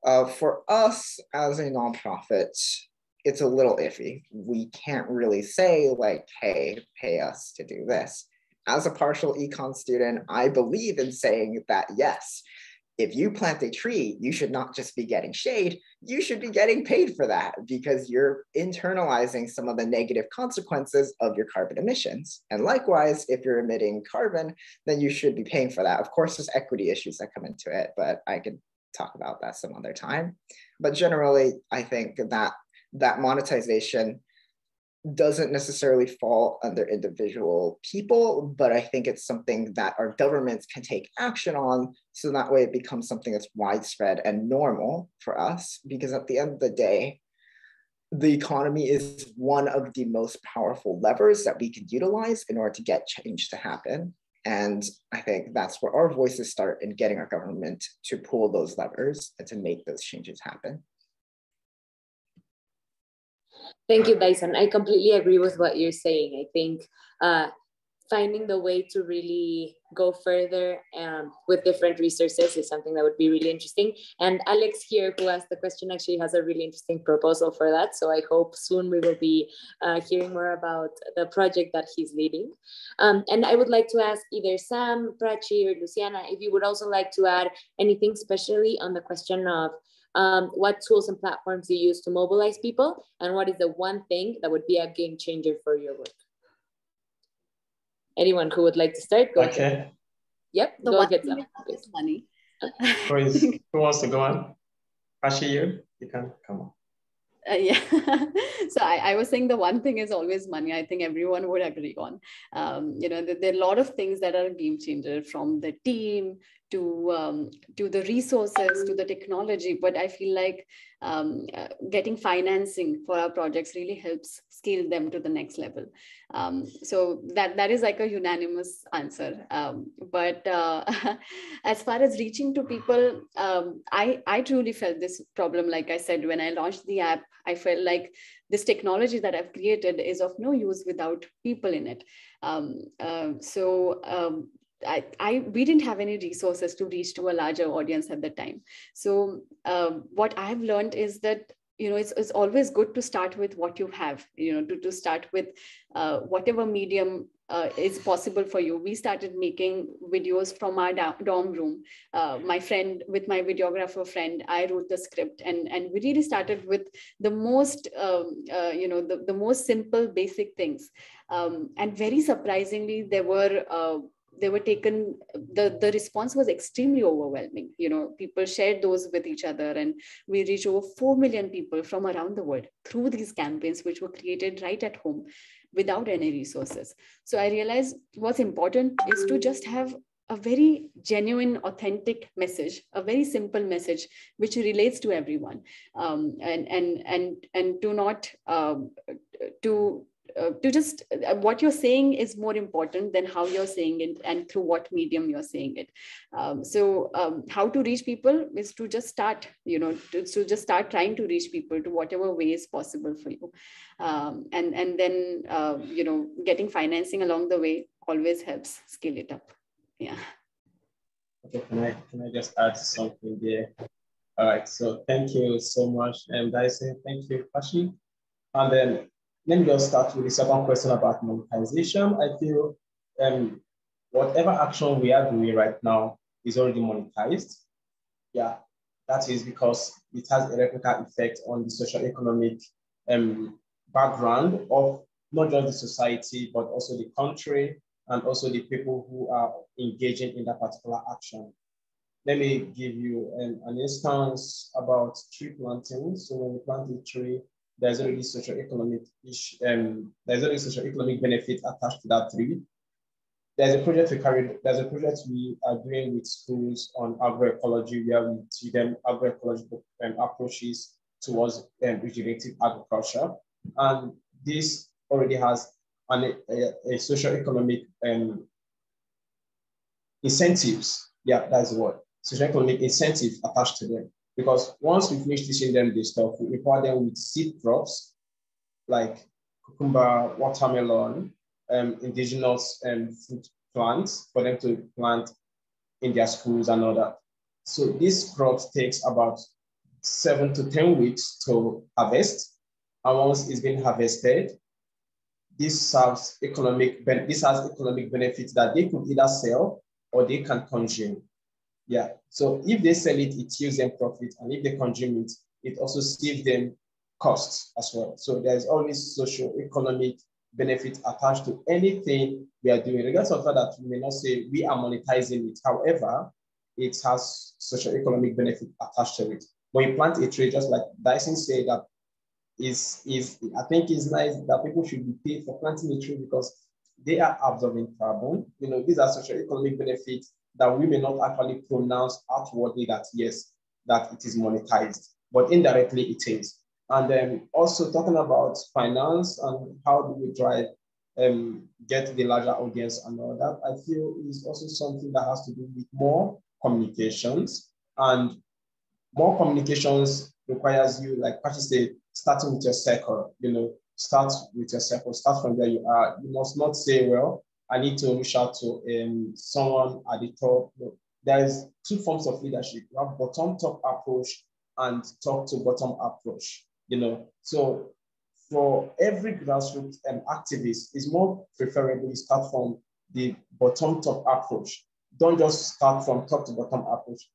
for us as a nonprofit, it's a little iffy. We can't really say like, hey, pay us to do this. As a partial econ student, I believe in saying that yes, if you plant a tree, you should not just be getting shade, you should be getting paid for that, because you're internalizing some of the negative consequences of your carbon emissions. And likewise, if you're emitting carbon, then you should be paying for that. Of course, there's equity issues that come into it, but I could talk about that some other time. But generally, I think that monetization doesn't necessarily fall under individual people, but I think it's something that our governments can take action on, so that way it becomes something that's widespread and normal for us, because at the end of the day, the economy is one of the most powerful levers that we can utilize in order to get change to happen. And I think that's where our voices start in getting our government to pull those levers and to make those changes happen. Thank you, Dyson. I completely agree with what you're saying. I think finding the way to really go further with different resources is something that would be really interesting. And Alex here, who asked the question, actually has a really interesting proposal for that. So I hope soon we will be hearing more about the project that he's leading. And I would like to ask either Sam, Prachi, or Luciana, if you would also like to add anything, especially on the question of what tools and platforms you use to mobilize people, and what is the one thing that would be a game changer for your work? Anyone who would like to start, go ahead. Yep, the go one ahead. thing is money. Who wants to go on? Prachi, you can come on. Yeah. So I was saying the one thing is always money. I think everyone would agree on. There are a lot of things that are a game changer, from the team to the resources to the technology. But I feel like getting financing for our projects really helps scale them to the next level. So that is like a unanimous answer. But as far as reaching to people, I truly felt this problem. Like I said, when I launched the app, I felt like this technology that I've created is of no use without people in it. We didn't have any resources to reach to a larger audience at the time. So what I've learned is that it's always good to start with what you have, to start with whatever medium is possible for you. We started making videos from our dorm room. My videographer friend, I wrote the script, and we really started with the most, the most simple, basic things. And very surprisingly, the response was extremely overwhelming. People shared those with each other, and we reached over 4 million people from around the world through these campaigns, which were created right at home without any resources. So I realized what's important is to just have a very genuine, authentic message, a very simple message which relates to everyone, and to not to just what you're saying is more important than how you're saying it and through what medium you're saying it. How to reach people is to just start, to just start trying to reach people to whatever way is possible for you. And then, getting financing along the way always helps scale it up. Yeah. Okay, can I just add something there? All right, so thank you so much, Dyson. Thank you, Prachi. And then let me just start with the second question about monetization. I feel whatever action we are doing right now is already monetized. Yeah, that is because it has a replica effect on the socio-economic background of not just the society, but also the country and also the people who are engaging in that particular action. Let me give you an instance about tree planting. So when we plant a tree, there's already socio-economic benefit attached to that tree. There's a project we are doing with schools on agroecology, where we teach them agroecological approaches towards regenerative agriculture. And this already has a socio-economic incentives. Yeah, that's the word. Socio-economic incentive attached to them. Because once we finish teaching them this stuff, we empower them with seed crops like cucumber, watermelon, indigenous fruit plants for them to plant in their schools and all that. So this crop takes about 7 to 10 weeks to harvest. And once it's been harvested, this has economic benefits that they could either sell or they can consume. Yeah, so if they sell it, it yields them profit, and if they consume it, it also saves them costs as well. So there's always socio-economic benefit attached to anything we are doing, regardless of the fact that we may not say we are monetizing it. However, it has socio-economic benefit attached to it. When you plant a tree, just like Dyson said, that I think it's nice that people should be paid for planting a tree because they are absorbing carbon. These are socio-economic benefits that we may not actually pronounce outwardly that yes, that it is monetized, but indirectly it is. And then also talking about finance and how do we drive, get the larger audience and all that, I feel is also something that has to do with more communications. And more communications requires you, like Prachi said, starting with your circle, start with your circle, start from where you are. You must not say, well, I need to reach out to someone at the top. There's 2 forms of leadership. You have bottom-top approach and top-to-bottom approach. So for every grassroots activist, it's more preferable you start from the bottom-top approach. Don't just start from top-to-bottom approach.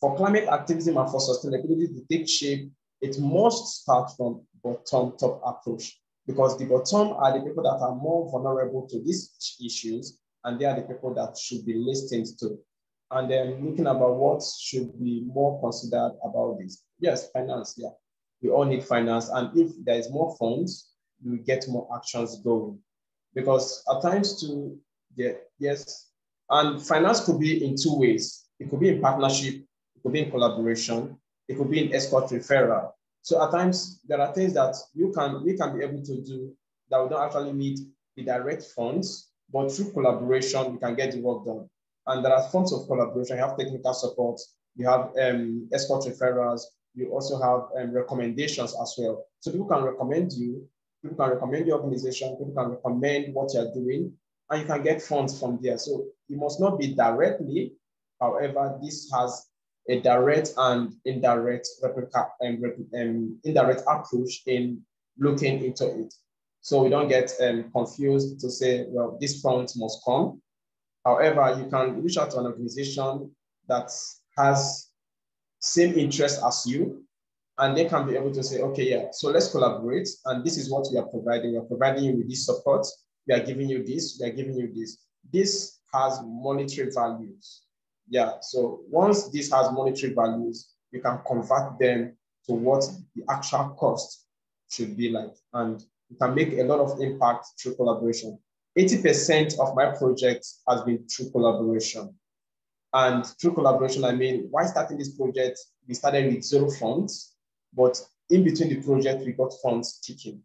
for climate activism and for sustainability to take shape, it must start from bottom-top approach, because the bottom are the people that are more vulnerable to these issues, and they are the people that should be listened to. And then looking about what should be more considered about this. Yes, finance, yeah. We all need finance, and if there is more funds, we will get more actions going. Because at times too, yes, and finance could be in two ways. It could be in partnership, it could be in collaboration, it could be in escort referral. So at times, there are things that we can be able to do that we don't actually need the direct funds, but through collaboration, we can get the work done. And there are forms of collaboration. You have technical support, you have escort referrals, you also have recommendations as well. So people can recommend you, people can recommend your organization, people can recommend what you're doing, and you can get funds from there. So it must not be directly. However, this has a direct and indirect indirect approach in looking into it. So we don't get confused to say, well, this fund must come. However, you can reach out to an organization that has same interest as you, and they can be able to say, okay, yeah, so let's collaborate, and this is what we are providing. We're providing you with this support. We are giving you this. We are giving you this. This has monetary values. Yeah, so once this has monetary values, you can convert them to what the actual cost should be like, and you can make a lot of impact through collaboration. 80% of my project has been through collaboration. And through collaboration, I mean, while starting this project, we started with 0 funds, but in between the project, we got funds ticking.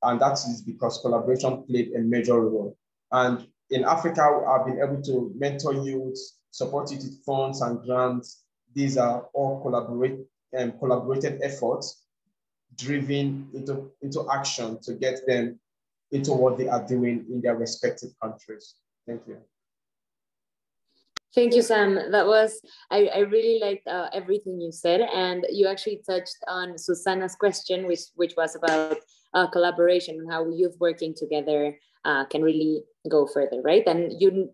And that is because collaboration played a major role. And in Africa, I've been able to mentor youth, support youth with funds and grants. These are all collaborated efforts driven into action to get them into what they are doing in their respective countries. Thank you. Thank you, Sam. That was, I really liked everything you said. And you actually touched on Susanna's question, which was about collaboration and how youth working together can really go further, right? And you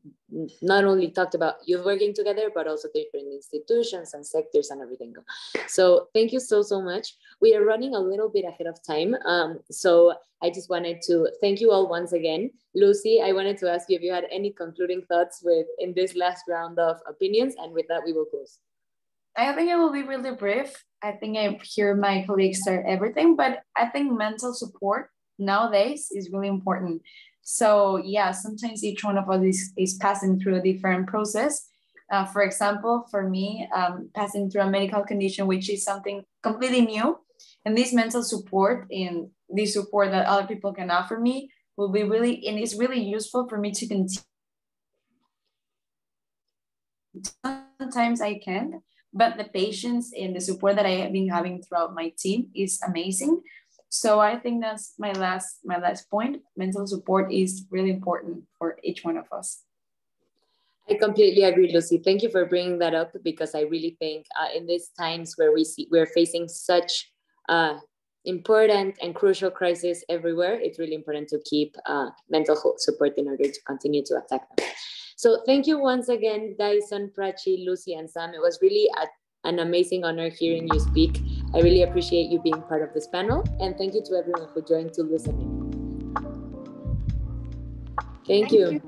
not only talked about youth working together, but also different institutions and sectors and everything. So thank you so much. We are running a little bit ahead of time. So I just wanted to thank you all once again. Lucy, I wanted to ask you if you had any concluding thoughts in this last round of opinions, and with that, we will close. I think it will be really brief. I think I hear my colleagues say everything, but I think mental support nowadays is really important. So yeah, sometimes each one of us is passing through a different process. For example, for me, passing through a medical condition, which is something completely new, and this mental support and this support that other people can offer me will be really, and it's really useful for me to continue. Sometimes I can't, but the patience and the support that I have been having throughout my team is amazing. So I think that's my last point. Mental support is really important for each one of us. I completely agree, Lucy. Thank you for bringing that up, because I really think in these times where we're facing such important and crucial crisis everywhere, it's really important to keep mental health support in order to continue to attack them. So thank you once again, Dyson, Prachi, Lucy, and Sam. It was really an amazing honor hearing you speak. I really appreciate you being part of this panel, and thank you to everyone who joined to listen in. Thank you.